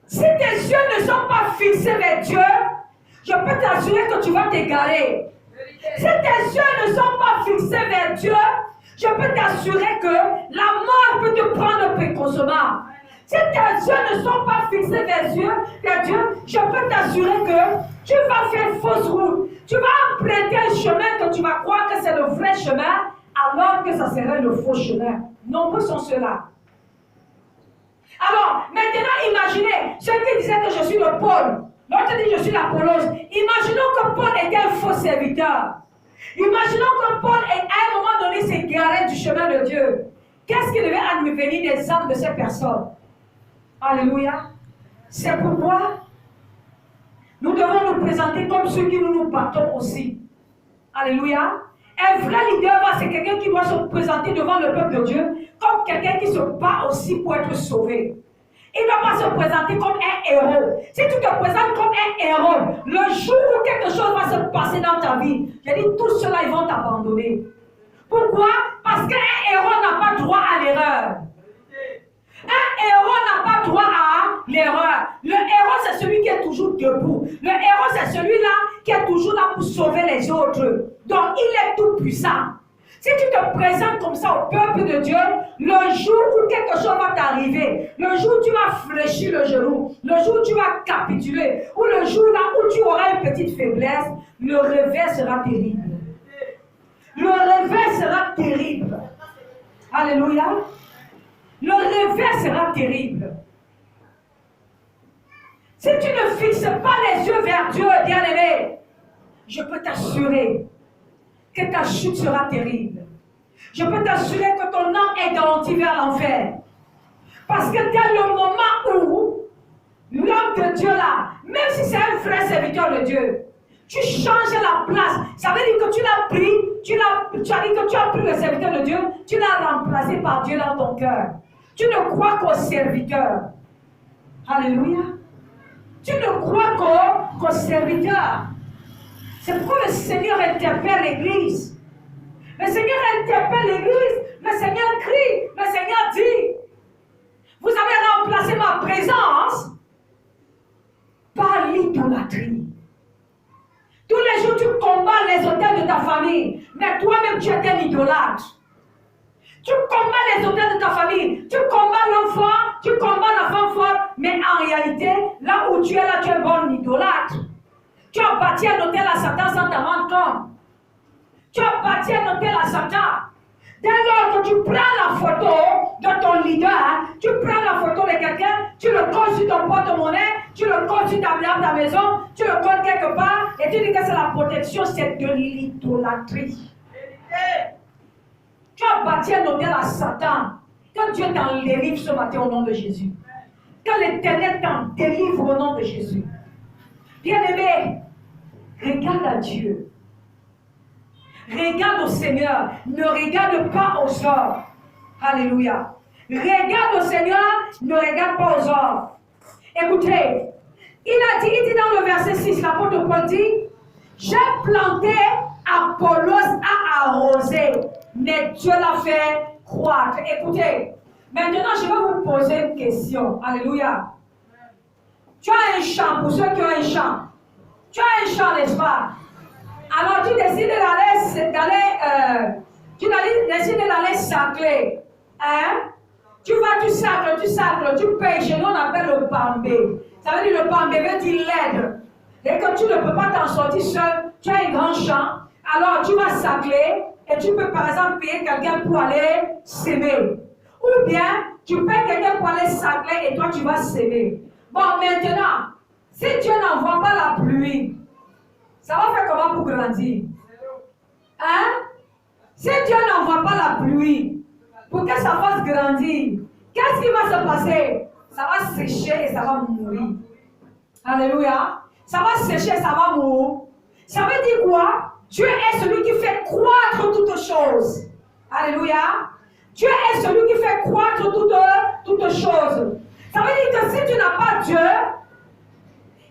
si tes yeux ne sont pas fixés vers Dieu, je peux t'assurer que tu vas t'égarer. Si tes yeux ne sont pas fixés vers Dieu, je peux t'assurer que la mort peut te prendre précocement. Si tes yeux ne sont pas fixés vers Dieu, je peux t'assurer que tu vas faire fausse route. Tu vas emprunter un chemin que tu vas croire que c'est le vrai chemin, alors que ça serait le faux chemin. Nombreux sont ceux-là. Alors, maintenant, imaginez, ceux qui disaient que je suis le Paul, l'autre dit je suis l'Apollos. Imaginons que Paul était un faux serviteur. Imaginons que Paul, à un moment donné, s'est garé du chemin de Dieu. Qu'est-ce qui devait advenir des âmes de ces personnes? Alléluia. C'est pourquoi nous devons nous présenter comme ceux qui nous battons aussi. Alléluia. Un vrai leader, c'est quelqu'un qui doit se présenter devant le peuple de Dieu comme quelqu'un qui se bat aussi pour être sauvé. Il ne doit pas se présenter comme un héros. Si tu te présentes comme un héros, le jour où quelque chose va se passer dans ta vie, j'ai dit, tous ceux-là, ils vont t'abandonner. Pourquoi? Parce qu'un héros n'a pas droit à l'erreur. Un héros n'a pas droit à l'erreur. Le héros, c'est celui qui est toujours debout. Le héros, c'est celui-là qui est toujours là pour sauver les autres. Donc, il est tout puissant. Si tu te présentes comme ça au peuple de Dieu, le jour où quelque chose va t'arriver, le jour où tu vas fléchir le genou, le jour où tu vas capituler, ou le jour là où tu auras une petite faiblesse, le revers sera terrible. Le revers sera terrible. Alléluia. Le revers sera terrible. Si tu ne fixes pas les yeux vers Dieu, bien-aimé, je peux t'assurer que ta chute sera terrible. Je peux t'assurer que ton âme est garantie vers l'enfer. Parce que dès le moment où l'homme de Dieu là, même si c'est un vrai serviteur de Dieu, tu changes la place. Ça veut dire que tu l'as pris, tu as dit que tu as pris le serviteur de Dieu, tu l'as remplacé par Dieu dans ton cœur. Tu ne crois qu'au serviteur. Alléluia. Tu ne crois qu'au serviteur. C'est pourquoi le Seigneur interpelle l'Église. Le Seigneur interpelle l'Église. Le Seigneur crie. Le Seigneur dit, vous avez remplacé ma présence par l'idolâtrie. Tous les jours, tu combats les autels de ta famille. Mais toi-même, tu es un idolâtre. Tu combats les autels de ta famille. Tu combats l'homme fort. Tu combats la femme forte. Mais en réalité, là où tu es là, tu es un bon idolâtre. Tu as bâti un hôtel à Satan sans t'en rendre compte. Tu as bâti un hôtel à Satan. Dès lors que tu prends la photo de ton leader, tu prends la photo de quelqu'un, tu le colles sur ton porte-monnaie, tu le colles sur ta maison, tu le colles quelque part, et tu dis que c'est la protection, c'est de l'idolâtrie. Tu as bâti un hôtel à Satan. Que Dieu t'en délivre ce matin au nom de Jésus. Que l'Éternel t'en délivre au nom de Jésus. Bien-aimé, regarde à Dieu. Regarde au Seigneur. Ne regarde pas aux hommes. Alléluia. Regarde au Seigneur. Ne regarde pas aux hommes. Écoutez, il dit dans le verset 6, l'apôtre Paul dit, j'ai planté, Apollos a arrosé, mais Dieu l'a fait croître. Écoutez, maintenant je vais vous poser une question. Alléluia. Tu as un champ, pour ceux qui ont un champ. Tu as un champ, n'est-ce pas? Alors tu décides d'aller sacler. Hein? Tu vas, tu sacles, tu pêches. Chez nous on appelle le bambé. Ça veut dire le bambé veut dire l'aide. Et que tu ne peux pas t'en sortir seul, tu as un grand champ. Alors tu vas sacler et tu peux par exemple payer quelqu'un pour aller s'aimer. Ou bien tu payes quelqu'un pour aller sacler et toi tu vas s'aimer. Bon, maintenant, si Dieu n'envoie pas la pluie, ça va faire comment pour grandir? Hein? Si Dieu n'envoie pas la pluie, pour que ça fasse grandir, qu'est-ce qui va se passer? Ça va sécher et ça va mourir. Alléluia. Ça va sécher et ça va mourir. Ça veut dire quoi? Dieu est celui qui fait croître toutes choses. Alléluia. Dieu est celui qui fait croître toutes choses. Ça veut dire que si tu n'as pas Dieu,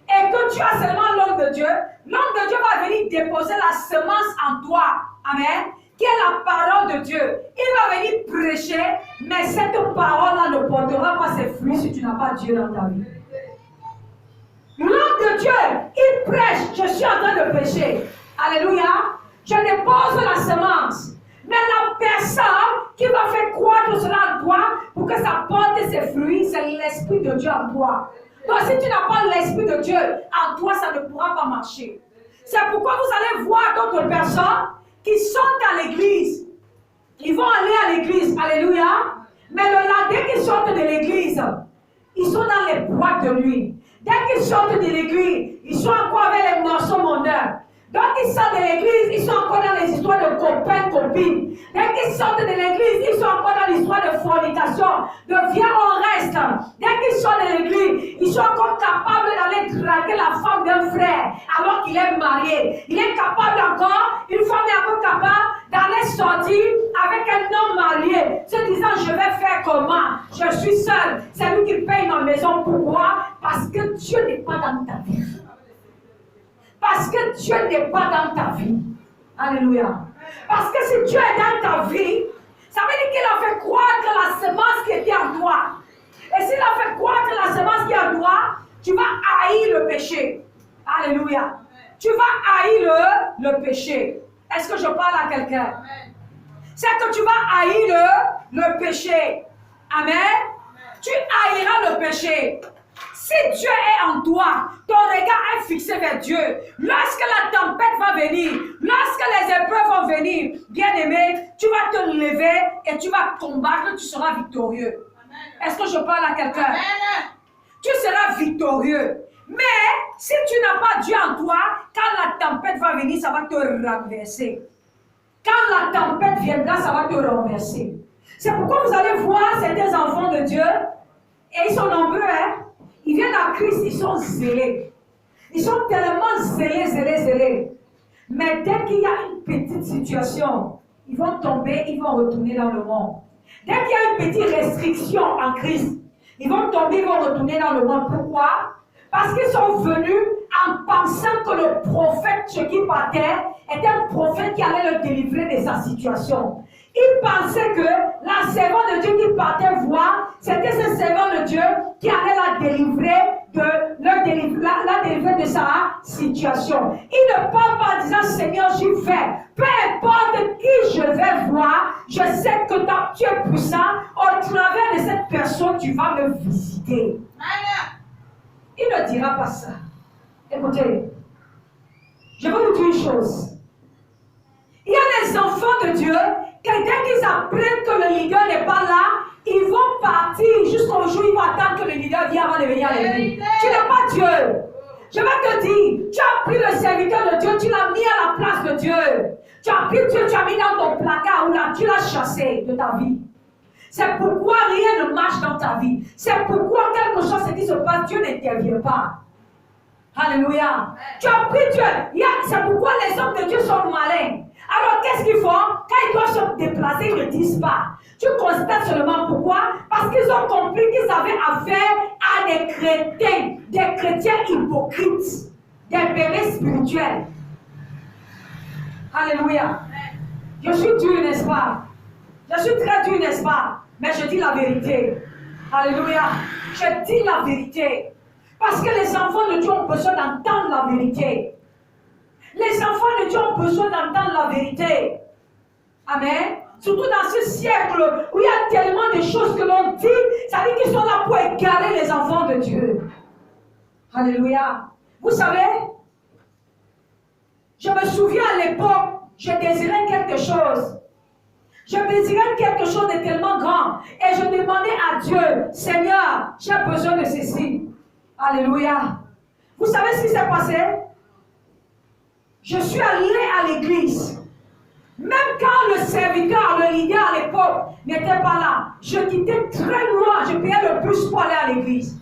et que tu as seulement l'homme de Dieu va venir déposer la semence en toi. Amen. Qui est la parole de Dieu. Il va venir prêcher, mais cette parole-là ne portera pas ses fruits si tu n'as pas Dieu dans ta vie. L'homme de Dieu, il prêche, je suis en train de prêcher. Alléluia. Je dépose la semence. Mais la personne qui va faire croître cela en toi pour que ça porte ses fruits, c'est l'Esprit de Dieu en toi. Donc si tu n'as pas l'Esprit de Dieu en toi, ça ne pourra pas marcher. C'est pourquoi vous allez voir d'autres personnes qui sont à l'église. Ils vont aller à l'église. Alléluia. Mais dès qu'ils sortent de l'église, ils sont dans les boîtes de nuit. Dès qu'ils sortent de l'église, ils sont encore avec les morceaux mondains. Donc ils sortent de l'église, ils sont encore dans les histoires de copains, copines. Dès qu'ils sortent de l'église, ils sont encore dans l'histoire de fornication, de viens on reste. Dès qu'ils sortent de l'église, ils sont encore capables d'aller draguer la femme d'un frère alors qu'il est marié. Il est capable encore, une femme est encore capable d'aller sortir avec un homme marié, se disant je vais faire comment? Je suis seul, c'est lui qui paye ma maison. Pourquoi? Parce que Dieu n'est pas dans ta vie. Parce que Dieu n'est pas dans ta vie. Alléluia. Parce que si Dieu est dans ta vie, ça veut dire qu'il a fait croître la semence qui était en toi. Et s'il a fait croître la semence qui est en toi, tu vas haïr le péché. Alléluia. Tu vas haïr le péché. Est-ce que je parle à quelqu'un? C'est que tu vas haïr le péché. Amen. Tu haïras le péché. Si Dieu est en toi, ton regard est fixé vers Dieu. Lorsque la tempête va venir, lorsque les épreuves vont venir, bien-aimé, tu vas te lever et tu vas combattre, tu seras victorieux. Est-ce que je parle à quelqu'un? Tu seras victorieux. Mais si tu n'as pas Dieu en toi, quand la tempête va venir, ça va te renverser. Quand la tempête viendra, ça va te renverser. C'est pourquoi vous allez voir certains enfants de Dieu, et ils sont nombreux, hein? Ils viennent à Christ, ils sont zélés. Ils sont tellement zélés. Mais dès qu'il y a une petite situation, ils vont tomber, ils vont retourner dans le monde. Dès qu'il y a une petite restriction en Christ, ils vont tomber, ils vont retourner dans le monde. Pourquoi? Parce qu'ils sont venus en pensant que le prophète qui partait était un prophète qui allait le délivrer de sa situation. Ils pensaient que la servante de Dieu qui partait voir, c'était ce servant de Dieu qui allait la délivrer de sa situation. Ils ne parlent pas en disant Seigneur, j'y vais. Peu importe qui je vais voir, je sais que tu es puissant. Au travers de cette personne, tu vas me visiter. Il ne dira pas ça. Écoutez, je vais vous dire une chose. Il y a des enfants de Dieu que dès qu'ils apprennent que le leader n'est pas là, ils vont partir jusqu'au jour où ils vont attendre que le leader vienne avant de venir à l'église. Tu n'es pas Dieu. Je vais te dire, tu as pris le serviteur de Dieu, tu l'as mis à la place de Dieu. Tu as pris Dieu, tu as mis dans ton placard ou là, tu l'as chassé de ta vie. C'est pourquoi rien ne marche dans ta vie. C'est pourquoi quelque chose qui se passe, Dieu n'intervient pas. Alléluia. Tu as pris Dieu. C'est pourquoi les hommes de Dieu sont malins. Alors qu'est-ce qu'ils font? Quand ils doivent se déplacer, ils ne disent pas. Tu constates seulement pourquoi? Parce qu'ils ont compris qu'ils avaient affaire à des chrétiens hypocrites, des bébés spirituels. Alléluia. Je suis dur, n'est-ce pas? Je suis très dur, n'est-ce pas? Mais je dis la vérité. Alléluia. Je dis la vérité. Parce que les enfants de Dieu ont besoin d'entendre la vérité. Les enfants de Dieu ont besoin d'entendre la vérité. Amen. Surtout dans ce siècle où il y a tellement de choses que l'on dit, ça veut dire qu'ils sont là pour égarer les enfants de Dieu. Alléluia. Vous savez, je me souviens à l'époque, je désirais quelque chose. Je désirais quelque chose de tellement grand. Et je demandais à Dieu, Seigneur, j'ai besoin de ceci. Alléluia. Vous savez ce qui s'est passé? Je suis allé à l'église. Même quand le serviteur, le leader à l'époque n'était pas là, je quittais très loin, je payais le bus pour aller à l'église.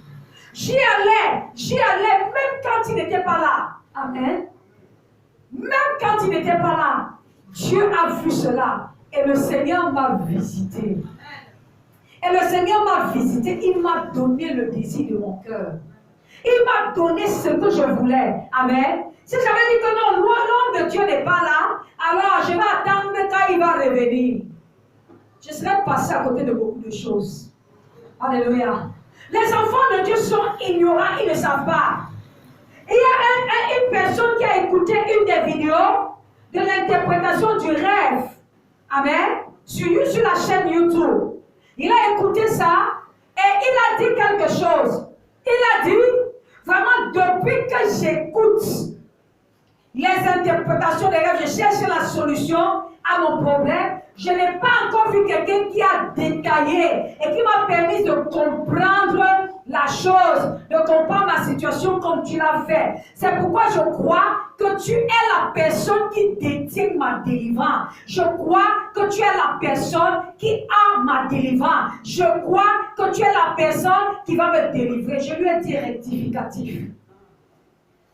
J'y allais, même quand il n'était pas là. Amen. Même quand il n'était pas là, Dieu a vu cela. Et le Seigneur m'a visité. Et le Seigneur m'a visité, il m'a donné le désir de mon cœur. Il m'a donné ce que je voulais. Amen. Si j'avais dit que non, l'homme de Dieu n'est pas là, alors je vais attendre quand il va revenir. Je serais passé à côté de beaucoup de choses. Alléluia. Les enfants de Dieu sont ignorants, ils ne savent pas. Il y a une personne qui a écouté une des vidéos de l'interprétation du rêve. Amen. Sur la chaîne YouTube. Il a écouté ça et il a dit quelque chose. Il a dit, vraiment, depuis que j'écoute les interprétations des rêves, je cherche la solution à mon problème. Je n'ai pas encore vu quelqu'un qui a détaillé et qui m'a permis de comprendre la chose, de comprendre ma situation comme tu l'as fait. C'est pourquoi je crois que tu es la personne qui détient ma délivrance. Je crois que tu es la personne qui a ma délivrance. Je crois que tu es la personne qui va me délivrer. Je lui ai dit rectificatif.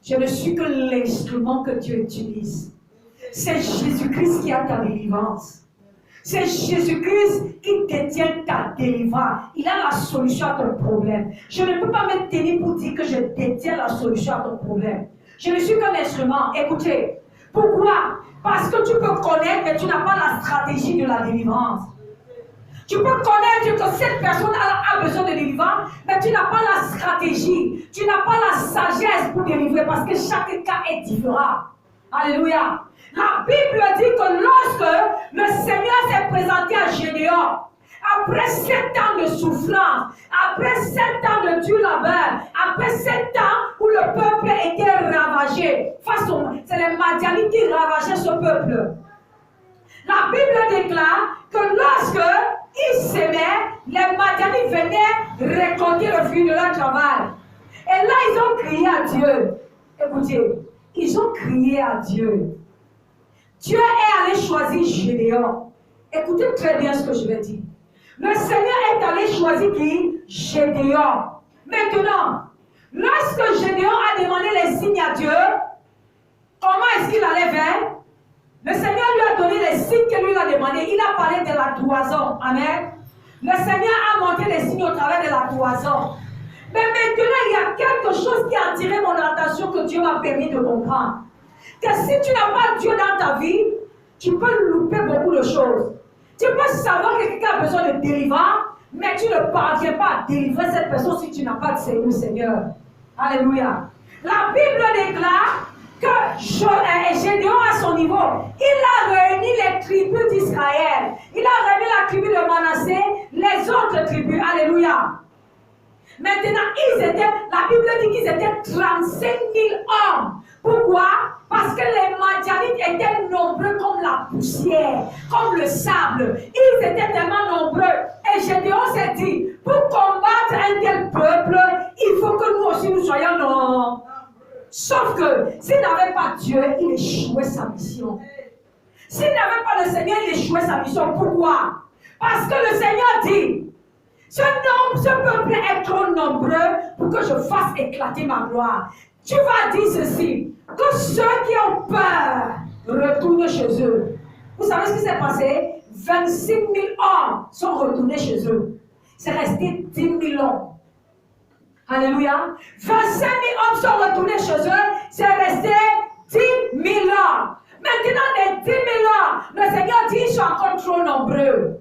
Je ne suis que l'instrument que Dieu utilise. C'est Jésus-Christ qui a ta délivrance. C'est Jésus-Christ qui détient ta délivrance. Il a la solution à ton problème. Je ne peux pas me tenir pour dire que je détiens la solution à ton problème. Je ne suis qu'un instrument. Écoutez, pourquoi? Parce que tu peux connaître, mais tu n'as pas la stratégie de la délivrance. Tu peux connaître que cette personne a besoin de délivrance, mais tu n'as pas la stratégie. Tu n'as pas la sagesse pour délivrer parce que chaque cas est différent. Alléluia. La Bible dit que lorsque le Seigneur s'est présenté à Gédéon, après 7 ans de souffrance, après 7 ans de dur labeur, après 7 ans où le peuple était ravagé, c'est les Madianites qui ravageaient ce peuple. La Bible déclare que lorsque ils s'aimaient, les Madianites venaient récolter le fruit de leur travail. Et là, ils ont crié à Dieu. Écoutez, ils ont crié à Dieu. Dieu est allé choisir Gédéon. Écoutez très bien ce que je vais dire. Le Seigneur est allé choisir qui? Gédéon. Maintenant, lorsque Gédéon a demandé les signes à Dieu, comment est-ce qu'il allait faire? Le Seigneur lui a donné les signes que lui a demandé. Il a parlé de la toison. Amen. Le Seigneur a montré les signes au travers de la toison. Mais maintenant, il y a quelque chose qui a attiré mon attention que Dieu m'a permis de comprendre. Que si tu n'as pas Dieu dans ta vie, tu peux louper beaucoup de choses. Tu peux savoir que quelqu'un a besoin de délivrance, mais tu ne parviens pas à délivrer cette personne si tu n'as pas de Seigneur. Alléluia. La Bible déclare que Gédéon à son niveau, il a réuni les tribus d'Israël. Il a réuni la tribu de Manassé, les autres tribus. Alléluia. Maintenant, la Bible dit qu'ils étaient 35 000 hommes. Pourquoi? Parce que les Madianites étaient nombreux comme la poussière, comme le sable. Ils étaient tellement nombreux. Et Gédéon s'est dit, pour combattre un tel peuple, il faut que nous aussi nous soyons nombreux. Sauf que s'il n'avait pas Dieu, il échouait sa mission. S'il n'avait pas le Seigneur, il échouait sa mission. Pourquoi? Parce que le Seigneur dit, ce peuple est trop nombreux pour que je fasse éclater ma gloire. Tu vas dire ceci, que ceux qui ont peur retournent chez eux. Vous savez ce qui s'est passé? 26 000 hommes sont retournés chez eux. C'est resté 10 000 hommes. Alléluia. 25 000 hommes sont retournés chez eux. C'est resté 10 000 hommes. Maintenant, les 10 000 hommes, le Seigneur dit, ils sont encore trop nombreux.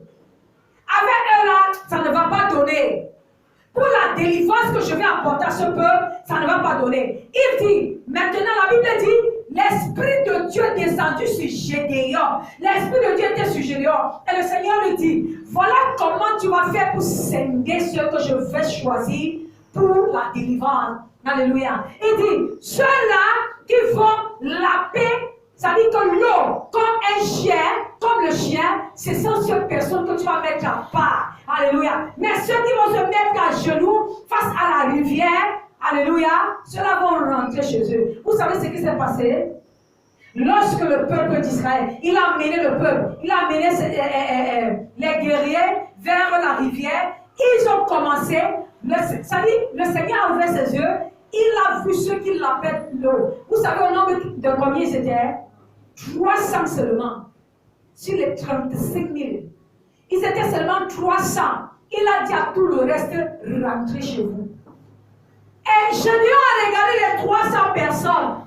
Avec eux là, ça ne va pas donner. Pour la délivrance que je vais apporter à ce peuple, ça ne va pas donner. Il dit, maintenant la Bible dit, l'Esprit de Dieu est descendu sur Gédéon. L'Esprit de Dieu était sur Gédéon. Et le Seigneur lui dit, voilà comment tu vas faire pour scinder ceux que je vais choisir pour la délivrance. Alléluia. Il dit, ceux-là qui font la paix, ça dit que l'eau, comme un chien, comme le chien, ce sont ces personnes que tu vas mettre à part. Alléluia. Mais ceux qui vont se mettre à genoux face à la rivière, alléluia, ceux-là vont rentrer chez eux. Vous savez ce qui s'est passé? Lorsque le peuple d'Israël, il a amené le peuple, il a amené les guerriers vers la rivière, ils ont commencé, ça dit, le Seigneur a ouvert ses yeux, il a vu ceux qui l'appellent l'eau. Vous savez au nombre de combien c'était? 300 seulement. Sur les 35 000. Ils étaient seulement 300. Il a dit à tout le reste, rentrez chez vous. Et Gédéon a regardé les 300 personnes.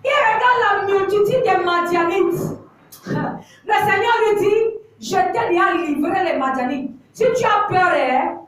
Il regarde la multitude des Madianites. Le Seigneur lui dit, je t'ai déjà livré les Madianites. Si tu as peur,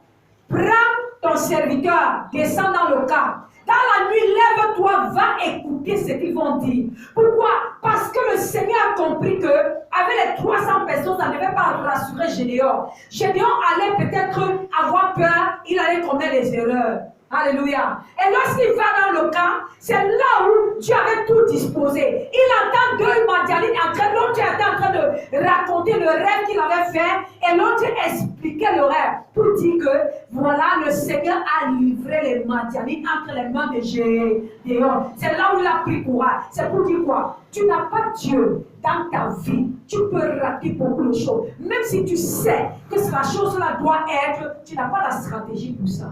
prends ton serviteur, descends dans le camp. Dans la nuit, lève-toi, va écouter ce qu'ils vont dire. Pourquoi? Parce que le Seigneur a compris que avec les 300 personnes, ça ne devait pas rassurer Gédéon. Gédéon allait peut-être avoir peur, il allait commettre des erreurs. Alléluia. Et lorsqu'il va dans le camp, c'est là où Dieu avait tout disposé. Il entend deux Madianites l'autre était en train de raconter le rêve qu'il avait fait et l'autre expliquait le rêve pour dire que voilà, le Seigneur a livré les Madianites entre les mains de Gédéon. C'est là où il a pris courage. C'est pour dire quoi? Tu n'as pas Dieu dans ta vie. Tu peux rater beaucoup de choses. Même si tu sais que la chose-là doit être, tu n'as pas la stratégie pour ça.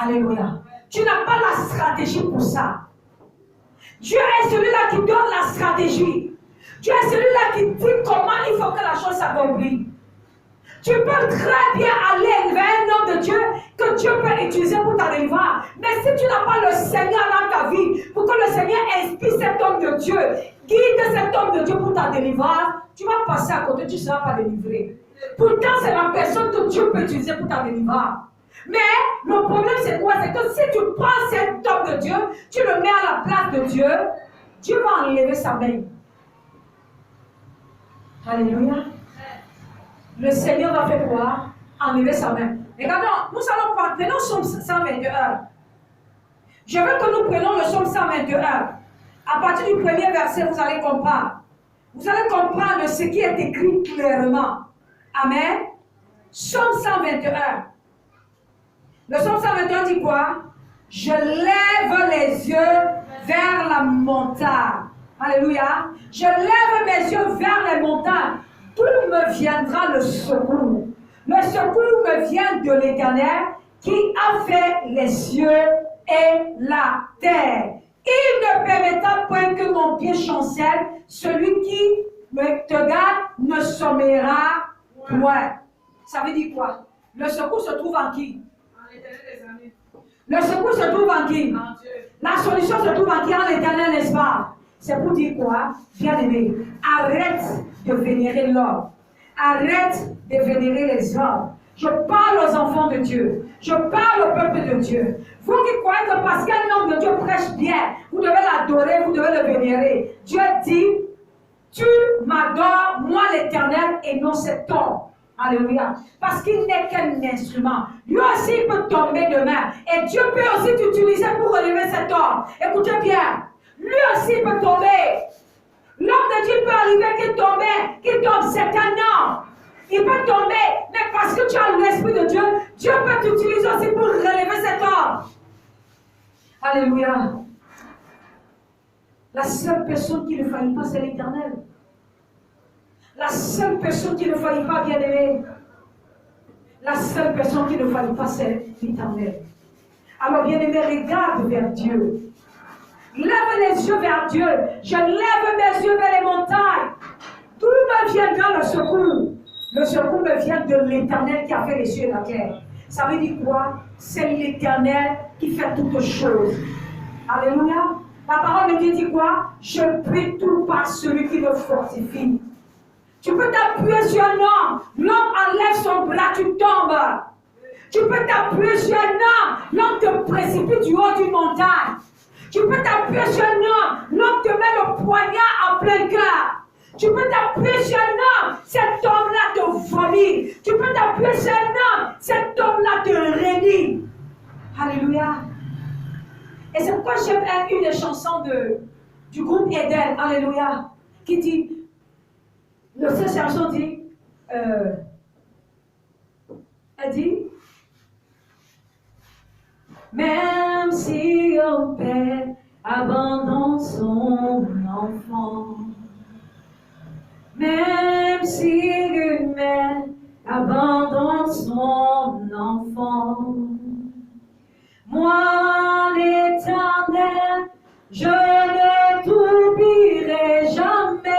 Alléluia. Tu n'as pas la stratégie pour ça. Dieu est celui-là qui donne la stratégie. Dieu est celui-là qui dit comment il faut que la chose s'accomplisse. Tu peux très bien aller vers un homme de Dieu que Dieu peut utiliser pour ta délivrance. Mais si tu n'as pas le Seigneur dans ta vie, pour que le Seigneur inspire cet homme de Dieu, guide cet homme de Dieu pour ta délivrance, tu vas passer à côté, tu ne seras pas délivré. Pourtant, c'est la personne que Dieu peut utiliser pour ta délivrance. Mais le problème c'est quoi? C'est que si tu prends cet homme de Dieu, tu le mets à la place de Dieu, Dieu va enlever sa main. Alléluia. Le Seigneur va faire quoi? Enlever sa main. Regardons, nous allons prendre, prenons Psaume 121. Je veux que nous prenions le Psaume 121. À partir du premier verset, vous allez comprendre. Vous allez comprendre ce qui est écrit clairement. Amen. Psaume 121. Le Psaume 121 dit quoi? Je lève les yeux vers la montagne. Alléluia. Je lève mes yeux vers les montagnes. D'où me viendra le secours? Le secours me vient de l'Éternel qui a fait les cieux et la terre. Il ne permettra point que mon pied chancelle. Celui qui te garde ne sommeillera point. Ça veut dire quoi? Le secours se trouve en qui? Le secours se trouve en qui? La solution se trouve en qui? En l'Éternel, n'est-ce pas? C'est pour dire quoi? Bien-aimé, arrête de vénérer l'homme. Arrête de vénérer les hommes. Je parle aux enfants de Dieu. Je parle au peuple de Dieu. Vous qui croyez que parce qu'un homme de Dieu prêche bien, vous devez l'adorer, vous devez le vénérer. Dieu dit, tu m'adores, moi l'Éternel, et non cet homme. Alléluia. Parce qu'il n'est qu'un instrument. Lui aussi il peut tomber demain. Et Dieu peut aussi t'utiliser pour relever cet homme. Écoutez bien. Lui aussi il peut tomber. L'homme de Dieu peut arriver qu'il tombe. C'est un homme. Il peut tomber. Mais parce que tu as l'Esprit de Dieu, Dieu peut t'utiliser aussi pour relever cet homme. Alléluia. La seule personne qui ne faillit pas, c'est l'Éternel. La seule personne qu'il ne fallait pas, bien aimer, la seule personne qu'il ne fallait pas, c'est l'Éternel. Alors, bien aimé, regarde vers Dieu. Lève les yeux vers Dieu. Je lève mes yeux vers les montagnes. D'où me viendra le secours? Le secours me vient de l'Éternel qui a fait les cieux et la terre. Ça veut dire quoi? C'est l'Éternel qui fait toutes choses. Alléluia. La parole de Dieu dit quoi? Je prie tout par celui qui me fortifie. Tu peux t'appuyer sur un homme. L'homme enlève son bras, tu tombes. Tu peux t'appuyer sur un homme. L'homme te précipite du haut d'une montagne. Tu peux t'appuyer sur un homme. L'homme te met le poignard en plein cœur. Tu peux t'appuyer sur un homme. Cet homme-là te vomit. Tu peux t'appuyer sur un homme. Cet homme-là te réunit. Alléluia. Et c'est pourquoi j'aime une des chansons du groupe Eden. Alléluia. Qui dit, cette chanson dit, elle dit, même si un père abandonne son enfant, même si une mère abandonne son enfant, moi l'Éternel, je ne t'oublierai jamais.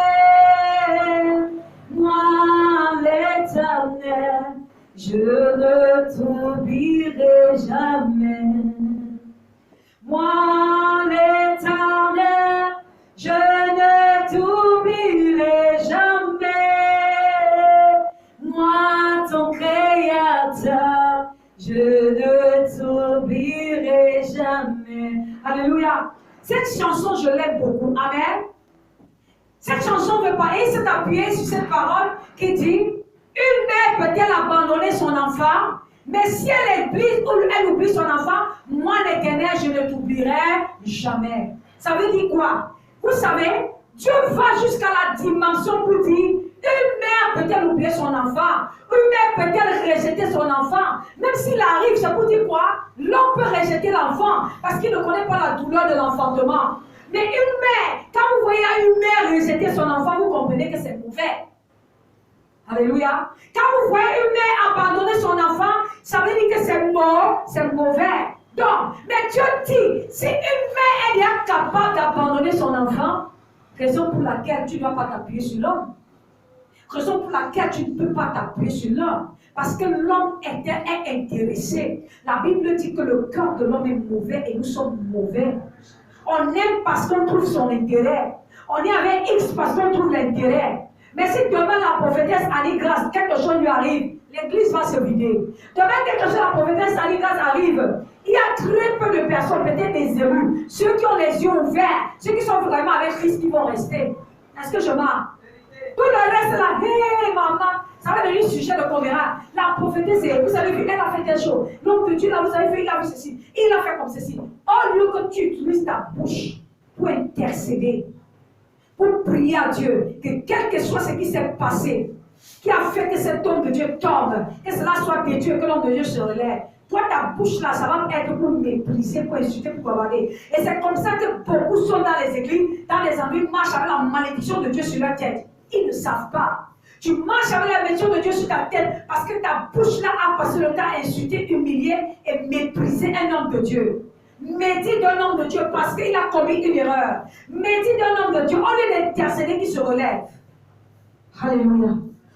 Moi l'Éternel, je ne t'oublierai jamais. Moi l'Éternel, je ne t'oublierai jamais. Moi ton Créateur, je ne t'oublierai jamais. Alléluia. Cette chanson, je l'aime beaucoup. Amen. Cette chanson veut pas, et s'est appuyée sur cette parole qui dit, une mère peut-elle abandonner son enfant, mais si elle oublie son enfant, moi l'Éternel, je ne t'oublierai jamais. Ça veut dire quoi? Vous savez, Dieu va jusqu'à la dimension pour dire, une mère peut-elle oublier son enfant? Une mère peut-elle rejeter son enfant? Même s'il arrive, c'est pour dire quoi? L'homme peut rejeter l'enfant parce qu'il ne connaît pas la douleur de l'enfantement. Mais une mère, quand vous voyez une mère rejeter son enfant, vous comprenez que c'est mauvais. Alléluia. Quand vous voyez une mère abandonner son enfant, ça veut dire que c'est mauvais. Donc, mais Dieu dit, si une mère elle est capable d'abandonner son enfant, raison pour laquelle tu ne dois pas t'appuyer sur l'homme. Raison pour laquelle tu ne peux pas t'appuyer sur l'homme. Parce que l'homme est intéressé. La Bible dit que le cœur de l'homme est mauvais et nous sommes mauvais. On aime parce qu'on trouve son intérêt. On est avec X parce qu'on trouve l'intérêt. Mais si demain la prophétesse Annie Grâce, quelque chose lui arrive, l'église va se vider. Demain quelque chose, la prophétesse Annie Grâce arrive. Il y a très peu de personnes, peut-être des élus, ceux qui ont les yeux ouverts, ceux qui sont vraiment avec Christ qui vont rester. Est-ce que je marre? Tout le reste là, hé maman, ça va devenir sujet de coméra. La prophétesse, vous avez vu, elle a fait quelque chose. L'homme de Dieu là, vous avez vu, il a vu ceci. Il a fait comme ceci. Au lieu que tu utilises ta bouche pour intercéder, pour prier à Dieu, que quel que soit ce qui s'est passé, qui a fait que cet homme de Dieu tombe, que cela soit détruit et que l'homme de Dieu se relève. Toi, ta bouche là, ça va être pour mépriser, pour insulter, pour bavarder. Et c'est comme ça que beaucoup sont dans les églises, dans les endroits, ils marchent avec la malédiction de Dieu sur leur tête. Ils ne savent pas. Tu marches avec la malédiction de Dieu sur ta tête parce que ta bouche là a passé le temps à insulter, humilier et mépriser un homme de Dieu. Médite d'un homme de Dieu parce qu'il a commis une erreur. Médite d'un homme de Dieu. Au lieu d'intercéder qui se relève. Alléluia.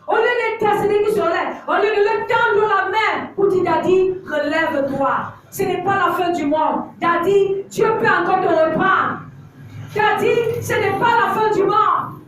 Au lieu d'intercéder qui se relève. Au lieu de le tendre la main pour dire Daddy, relève-toi. Ce n'est pas la fin du monde. Daddy, Dieu peut encore te reprendre. Daddy, ce n'est pas la fin du monde.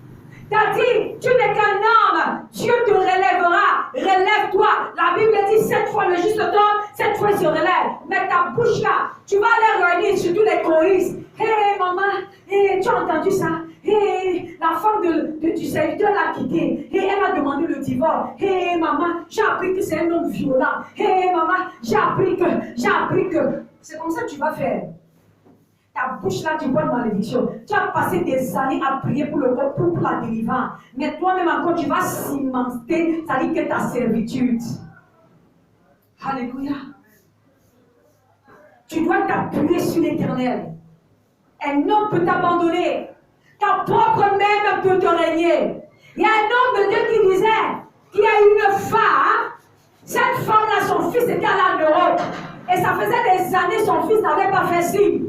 Daddy, tu n'es qu'un homme. Dieu te relèvera. Relève-toi. La Bible dit 7 fois le juste tombe, 7 fois il se relève. Mais ta bouche là, tu vas aller réunir surtout les choristes. Hé maman, hey, tu as entendu ça? Hey, la femme du serviteur l'a quitté. Hey, elle a demandé le divorce. Hey maman, j'ai appris que c'est un homme violent. Hey maman, j'ai appris que. C'est comme ça que tu vas faire. Ta bouche là, tu vois une malédiction. Tu as passé des années à prier pour le corps, pour la délivrance. Mais toi-même encore, tu vas cimenter, c'est-à-dire que ta servitude. Alléluia. Tu dois t'appuyer sur l'Éternel. Un homme peut t'abandonner. Ta propre mère peut te régner. Il y a un homme de Dieu qui disait qu'il y a une femme, cette femme-là, son fils était allé en Europe. Et ça faisait des années son fils n'avait pas fait signe.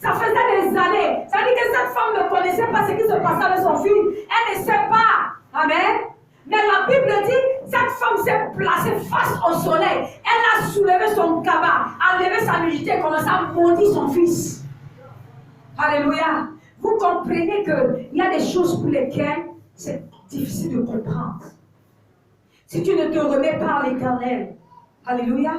Ça faisait des années. Ça veut dire que cette femme ne connaissait pas ce qui se passait avec son fils. Elle ne sait pas. Amen. Mais la Bible dit, cette femme s'est placée face au soleil. Elle a soulevé son cabas, enlevé sa nudité et commencé à maudire son fils. Alléluia. Vous comprenez qu'il y a des choses pour lesquelles c'est difficile de comprendre. Si tu ne te remets pas à l'Éternel, alléluia,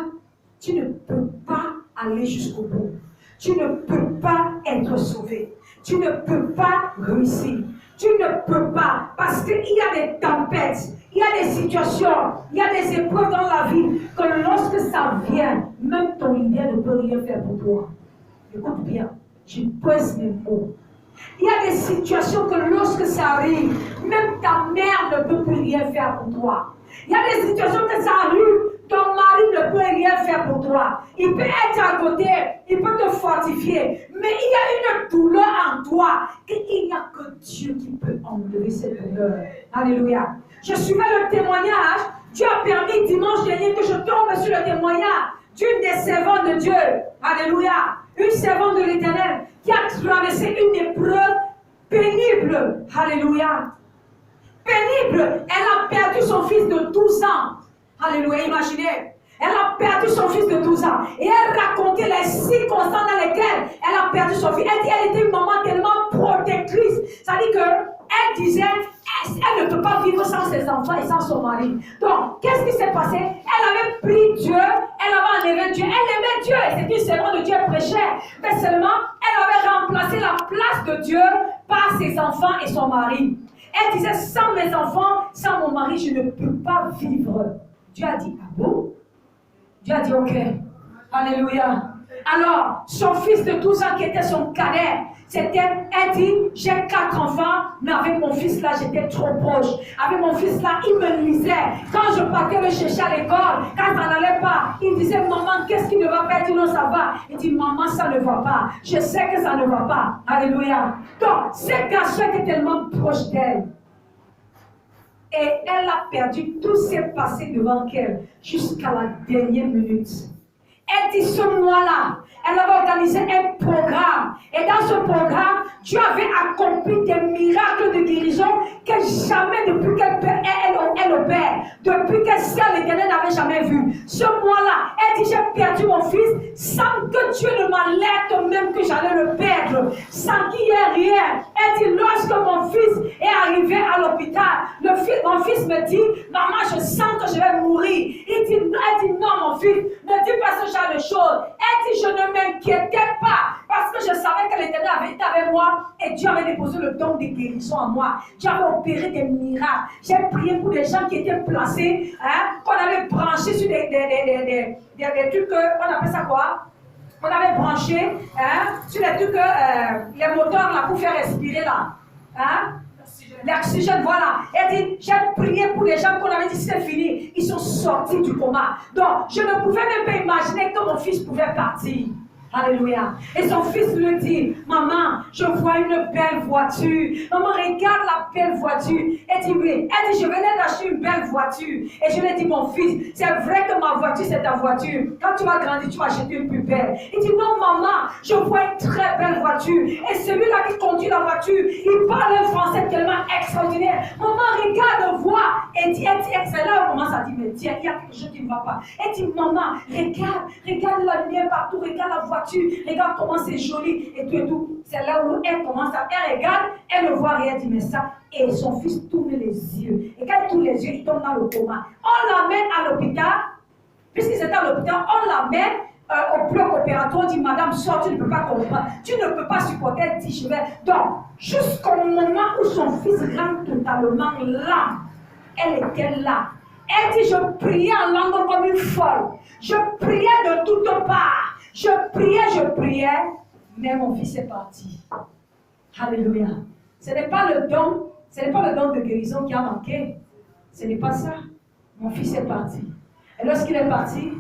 tu ne peux pas aller jusqu'au bout. Tu ne peux pas être sauvé. Tu ne peux pas réussir. Tu ne peux pas, parce qu'il y a des tempêtes, il y a des situations, il y a des épreuves dans la vie, que lorsque ça vient, même ton leader ne peut rien faire pour toi. Écoute bien, je pèse mes mots. Il y a des situations que lorsque ça arrive, même ta mère ne peut plus rien faire pour toi. Il y a des situations que ça arrive, ton mari ne peut rien faire pour toi. Il peut être à côté, il peut te fortifier, mais il y a une douleur en toi qu'il n'y a que Dieu qui peut enlever cette douleur. Alléluia. Je suivais le témoignage. Dieu a permis dimanche dernier que je tombe sur le témoignage d'une des servantes de Dieu. Alléluia. Une servante de l'Éternel qui a traversé une épreuve pénible. Alléluia. Pénible. Elle a perdu son fils de 12 ans. Alléluia. Imaginez. Elle a perdu son fils de 12 ans. Et elle racontait les circonstances dans lesquelles elle a perdu son fils. Elle dit qu'elle était une maman tellement protectrice. C'est-à-dire qu'elle disait, elle ne peut pas vivre sans ses enfants et sans son mari. Donc, qu'est-ce qui s'est passé? Elle avait pris Dieu, elle avait enlevé Dieu. Elle aimait Dieu et c'était une servante de Dieu, elle prêchait. Mais seulement, elle avait remplacé la place de Dieu par ses enfants et son mari. Elle disait, sans mes enfants, sans mon mari, je ne peux pas vivre. Dieu a dit, ah bon? Dieu a dit, ok. Alléluia. Alors, son fils de 12 ans qui était son cadet, elle dit, j'ai 4 enfants, mais avec mon fils là, j'étais trop proche. Avec mon fils là, il me lisait. Quand je partais le chercher à l'école, quand ça n'allait pas, il disait, maman, qu'est-ce qui ne va pas? Il dit, non, ça va. Il dit, maman, ça ne va pas. Je sais que ça ne va pas. Alléluia. Donc, ce garçon était tellement proche d'elle. Et elle a perdu, tout s'est passé devant elle jusqu'à la dernière minute. Elle dit ce mois-là, elle avait organisé un programme. Et dans ce programme, Dieu avait accompli des miracles de guérison que jamais depuis qu'elle opère, depuis qu'elle sait l'Éternel n'avait jamais vu. Ce mois-là, elle dit, j'ai perdu mon fils sans que Dieu ne m'alerte même que j'allais le perdre. Sans qu'il y ait rien. Elle dit, lorsque mon fils est arrivé à l'hôpital, mon fils me dit, maman, je sens que je vais mourir. Elle dit, non, mon fils, ne dis pas ce genre de choses. Elle dit, je ne m'inquiétais pas parce que je savais que l'Éternel avait été avec moi et Dieu avait déposé le don de guérison en moi. Dieu avait opéré des miracles. J'ai prié pour des gens qui étaient placés, qu'on avait branchés sur des trucs, on appelle ça quoi? On avait branché sur les trucs, les moteurs là pour faire respirer là. L'oxygène, voilà. Elle dit, j'ai prié pour les gens qu'on avait dit c'est fini. Ils sont sortis du coma. Donc, je ne pouvais même pas imaginer que mon fils pouvait partir. Alléluia. Et son fils lui dit, maman, je vois une belle voiture. Maman, regarde la belle voiture. Elle dit, oui. Elle dit, je venais d'acheter une belle voiture. Et je lui ai dit, mon fils, c'est vrai que ma voiture, c'est ta voiture. Quand tu vas grandir, tu vas acheter une plus belle. Il dit, non, maman, je vois une très belle voiture. Et celui-là qui conduit la voiture, il parle un français tellement extraordinaire. Maman, regarde, vois. Elle dit, c'est là où on commence à dire, mais tiens, il y a quelque chose qui ne va pas. Elle dit, maman, regarde la lumière partout, regarde la voiture. Regarde comment c'est joli et tout et tout. C'est là où elle commence à... Elle regarde, elle ne voit rien, elle dit mais ça. Et son fils tourne les yeux. Et quand il tourne les yeux, il tombe dans le coma. On l'amène à l'hôpital. Puisqu'il était à l'hôpital, on l'amène au bloc opératoire. On dit madame, sors, tu ne peux pas comprendre. Tu ne peux pas supporter. Elle dit je vais. Donc, jusqu'au moment où son fils rentre totalement là, elle était là. Elle dit je priais en langue comme une folle. Je priais de toutes parts. Je priais, mais mon fils est parti. Alléluia. Ce n'est pas le don de guérison qui a manqué. Ce n'est pas ça. Mon fils est parti. Et lorsqu'il est parti,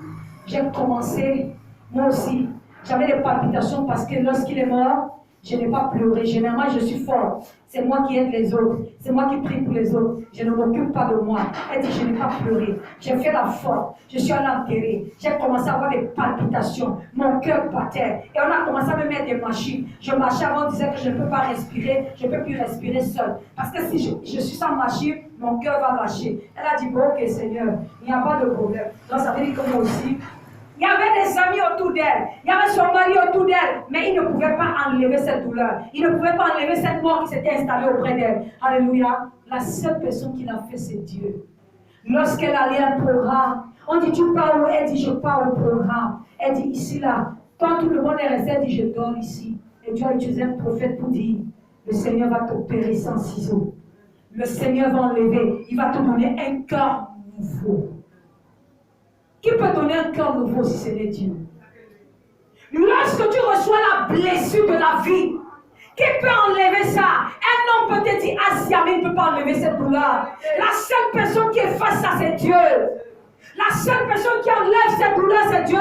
j'ai commencé, moi aussi, j'avais des palpitations parce que lorsqu'il est mort, Je n'ai pas pleuré. Généralement, je suis forte. C'est moi qui aide les autres. C'est moi qui prie pour les autres. Je ne m'occupe pas de moi. Elle dit, je n'ai pas pleuré. J'ai fait la forte. Je suis allée enterrer. J'ai commencé à avoir des palpitations. Mon cœur battait. Et on a commencé à me mettre des machines. Je marchais avant, on disait que je ne peux pas respirer. Je ne peux plus respirer seule. Parce que si je suis sans machine, mon cœur va lâcher. Elle a dit, bon, ok Seigneur, il n'y a pas de problème. Donc ça veut dire que moi aussi, il y avait des amis autour d'elle, il y avait son mari autour d'elle, mais il ne pouvait pas enlever cette douleur. Il ne pouvait pas enlever cette mort qui s'était installée auprès d'elle. Alléluia. La seule personne qui l'a fait, c'est Dieu. Lorsqu'elle allait à un programme, on dit, tu pars où? Elle dit, je pars au programme. Elle dit, ici, là. Quand tout le monde est resté, elle dit, je dors ici. Et Dieu a utilisé un prophète pour dire, le Seigneur va t'opérer sans ciseaux. Le Seigneur va enlever. Il va te donner un cœur nouveau. Qui peut donner un cœur nouveau si ce n'est Dieu? Lorsque tu reçois la blessure de la vie, qui peut enlever ça? Un homme peut te dire, Asia, mais il ne peut pas enlever cette douleur. La seule personne qui efface ça, c'est Dieu. La seule personne qui enlève cette douleur, c'est Dieu.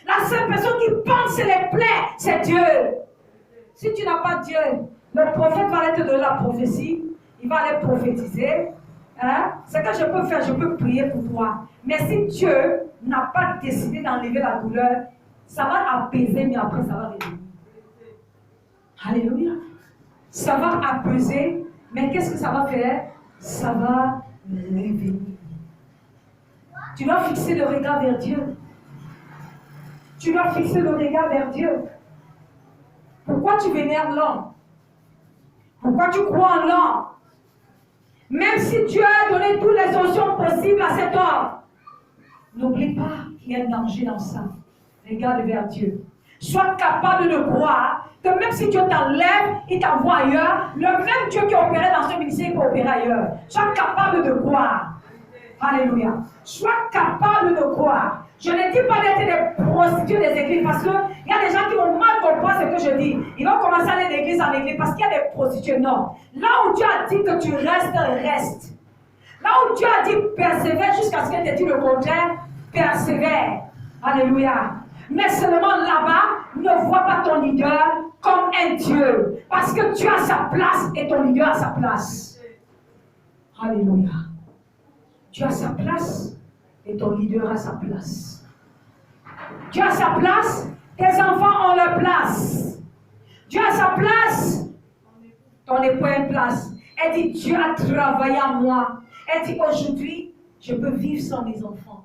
La seule personne qui pense les plaies, c'est Dieu. Si tu n'as pas Dieu, le prophète va aller te donner la prophétie, il va aller prophétiser. Hein? Ce que je peux faire, je peux prier pour toi. Mais si Dieu n'a pas décidé d'enlever la douleur, ça va apaiser, mais après ça va revenir. Alléluia. Ça va apaiser, mais qu'est-ce que ça va faire? Ça va revenir. Tu dois fixer le regard vers Dieu. Tu dois fixer le regard vers Dieu. Pourquoi tu vénères l'homme? Pourquoi tu crois en l'homme? Même si Dieu a donné toutes les solutions possibles à cet homme, n'oublie pas qu'il y a un danger dans ça. Regarde vers Dieu. Sois capable de croire que même si Dieu t'enlève, il t'envoie ailleurs, le même Dieu qui opérait dans ce ministère, il peut opérer ailleurs. Sois capable de croire. Alléluia. Sois capable de croire. Je ne dis pas d'être des prostituées des églises parce qu'il y a des gens qui vont mal comprendre ce que je dis. Ils vont commencer à aller d'église en église parce qu'il y a des prostituées. Non. Là où Dieu a dit que tu restes, reste. Là où Dieu a dit persévère jusqu'à ce qu'il te dise le contraire, persévère. Alléluia. Mais seulement là-bas, ne vois pas ton leader comme un Dieu. Parce que Dieu a sa place et ton leader a sa place. Alléluia. Dieu a sa place et ton leader a sa place. Dieu a sa place, tes enfants ont leur place. Dieu a sa place, ton époux a une place. Elle dit, Dieu a travaillé en moi. Elle dit, aujourd'hui, je peux vivre sans mes enfants.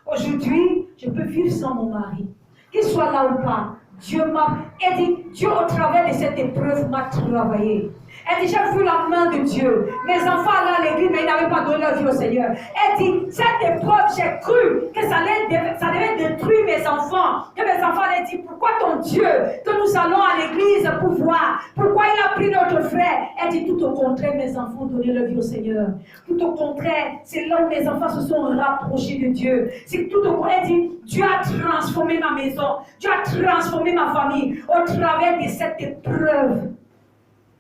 Aujourd'hui, je peux vivre sans mon mari. Qu'il soit là ou pas, Dieu m'a... Elle dit, Dieu au travers de cette épreuve m'a travaillé. Elle dit, j'ai vu la main de Dieu. Mes enfants allaient à l'église, mais ils n'avaient pas donné leur vie au Seigneur. Elle dit, cette épreuve, j'ai cru que ça devait détruire mes enfants. Que mes enfants allaient dire, pourquoi ton Dieu, que nous allons à l'église pour voir, pourquoi il a pris notre frère? Elle dit, tout au contraire, mes enfants ont donné leur vie au Seigneur. Tout au contraire, c'est là où mes enfants se sont rapprochés de Dieu. C'est tout au contraire, elle dit, Dieu a transformé ma maison. Dieu a transformé ma famille au travers de cette épreuve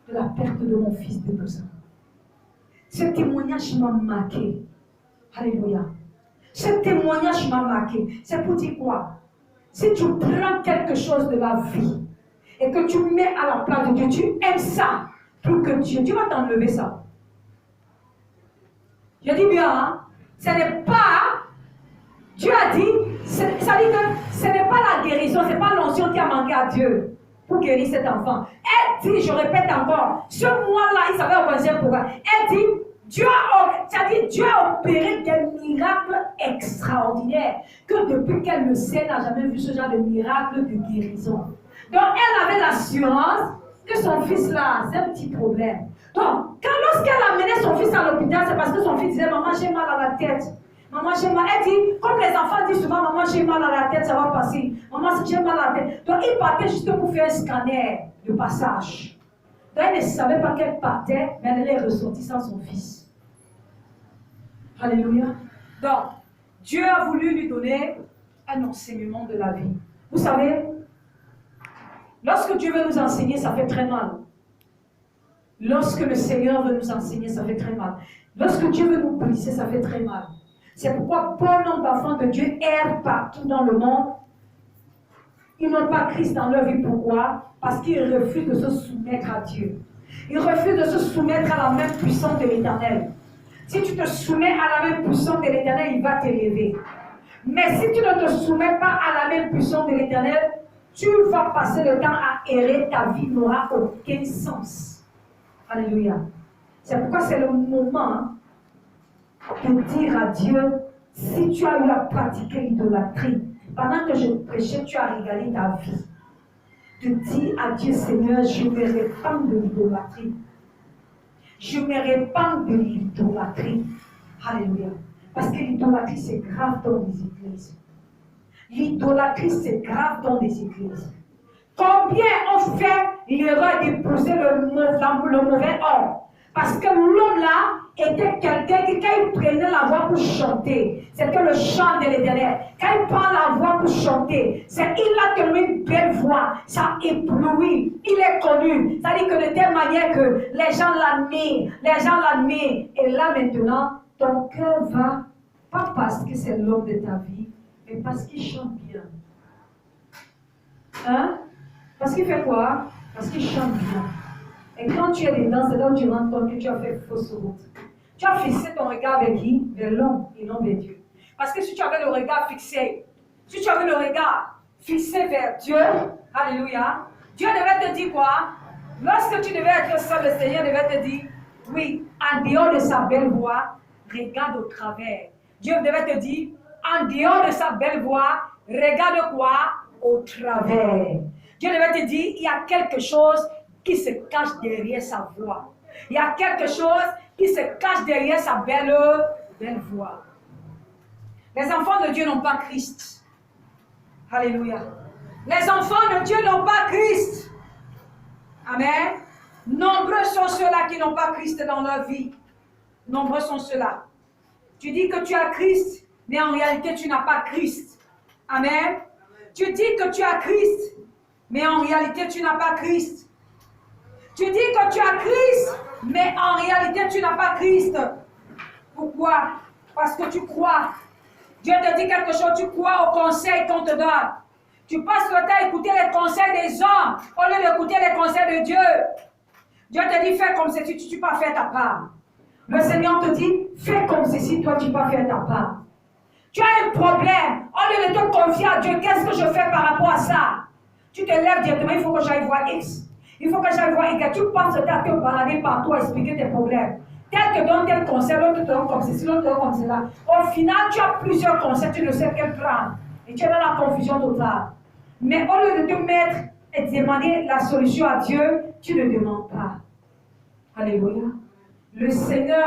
de la perte de mon fils de 12 ans. Ce témoignage m'a marqué. Alléluia. Ce témoignage m'a marqué. C'est pour dire quoi? Si tu prends quelque chose de la vie et que tu mets à la place de Dieu, tu aimes ça plus que Dieu va t'enlever ça. Je dis bien, hein? Ce n'est pas... Dieu a dit, ça dit que ce n'est pas la guérison, ce n'est pas l'onction qui a manqué à Dieu pour guérir cet enfant. Elle dit, je répète encore, ce mois-là, il savait organiser pourquoi. Elle dit, Dieu a opéré des miracles extraordinaires que depuis qu'elle le sait, n'a jamais vu ce genre de miracle de guérison. Donc, elle avait l'assurance que son fils-là, c'est un petit problème. Donc, lorsqu'elle amenait son fils à l'hôpital, c'est parce que son fils disait, maman, j'ai mal à la tête. Maman, j'ai mal. Elle dit, comme les enfants disent souvent, maman, j'ai mal à la tête, ça va passer. Maman, j'ai mal à la tête. Donc, il partait juste pour faire un scanner de passage. Donc, elle ne savait pas qu'elle partait, mais elle est ressortie sans son fils. Alléluia. Donc, Dieu a voulu lui donner un enseignement de la vie. Vous savez, lorsque Dieu veut nous enseigner, ça fait très mal. Lorsque le Seigneur veut nous enseigner, ça fait très mal. Lorsque Dieu veut nous briser, ça fait très mal. C'est pourquoi bon nombre d'enfants de Dieu errent partout dans le monde ils n'ont pas Christ dans leur vie. Pourquoi? Parce qu'ils refusent de se soumettre à Dieu. Ils refusent de se soumettre à la main puissante de l'Éternel. Si tu te soumets à la main puissante de l'Éternel, il va t'élever. Mais si tu ne te soumets pas à la main puissante de l'Éternel, tu vas passer le temps à errer, ta vie n'aura aucun sens. Alléluia. C'est pourquoi c'est le moment de dire à Dieu, si tu as eu à pratiquer l'idolâtrie, pendant que je prêchais, tu as régalé ta vie. De dire à Dieu, Seigneur, je me répands de l'idolâtrie. Je me répands de l'idolâtrie. Alléluia. Parce que l'idolâtrie, c'est grave dans les églises. L'idolâtrie, c'est grave dans les églises. Combien ont fait l'erreur d'épouser le mauvais homme? Parce que l'homme là était quelqu'un qui, quand il prenait la voix pour chanter, c'était le chant de l'Éternel. Quand il prend la voix pour chanter, il a tellement une belle voix, ça éblouit, il est connu. Ça dit que de telle manière que les gens l'admirent. Et là maintenant, ton cœur va, pas parce que c'est l'homme de ta vie, mais parce qu'il chante bien. Hein? Parce qu'il fait quoi? Parce qu'il chante bien. Et quand tu es dedans, c'est là où tu rends compte que tu as fait fausse route. Tu as fixé ton regard vers qui? Vers l'homme et non vers Dieu. Parce que si tu avais le regard fixé, vers Dieu, alléluia, Dieu devait te dire quoi? Lorsque tu devais être seul, le Seigneur devait te dire, oui, en dehors de sa belle voix, regarde au travers. Dieu devait te dire, en dehors de sa belle voix, regarde quoi? Au travers. Dieu devait te dire, il y a quelque chose qui se cache derrière sa voix. Il y a quelque chose qui se cache derrière sa belle voix. Les enfants de Dieu n'ont pas Christ. Alléluia. Les enfants de Dieu n'ont pas Christ. Amen. Nombreux sont ceux-là qui n'ont pas Christ dans leur vie. Nombreux sont ceux-là. Tu dis que tu as Christ, mais en réalité tu n'as pas Christ. Amen. Tu dis que tu as Christ, mais en réalité tu n'as pas Christ. Tu dis que tu as Christ, mais en réalité tu n'as pas Christ. Pourquoi? Parce que tu crois. Dieu te dit quelque chose, tu crois au conseil qu'on te donne. Tu passes le temps à écouter les conseils des hommes au lieu d'écouter les conseils de Dieu. Dieu te dit, fais comme ceci, tu n'as pas fait ta part. Le Seigneur te dit, fais comme ceci, toi tu n'as pas fait ta part. Tu as un problème, au lieu de te confier à Dieu, qu'est-ce que je fais par rapport à ça? Tu te lèves directement, il faut que j'aille voir X. Il faut que j'aille voir Y. Tu passes le temps à te balader partout, à expliquer tes problèmes. Tel te donne tel conseil, l'autre te donne comme ceci, l'autre te donne comme cela. Au final, tu as plusieurs conseils, tu ne sais quel prendre. Et tu es dans la confusion totale. Mais au lieu de te mettre et demander la solution à Dieu, tu ne demandes pas. Alléluia. Le Seigneur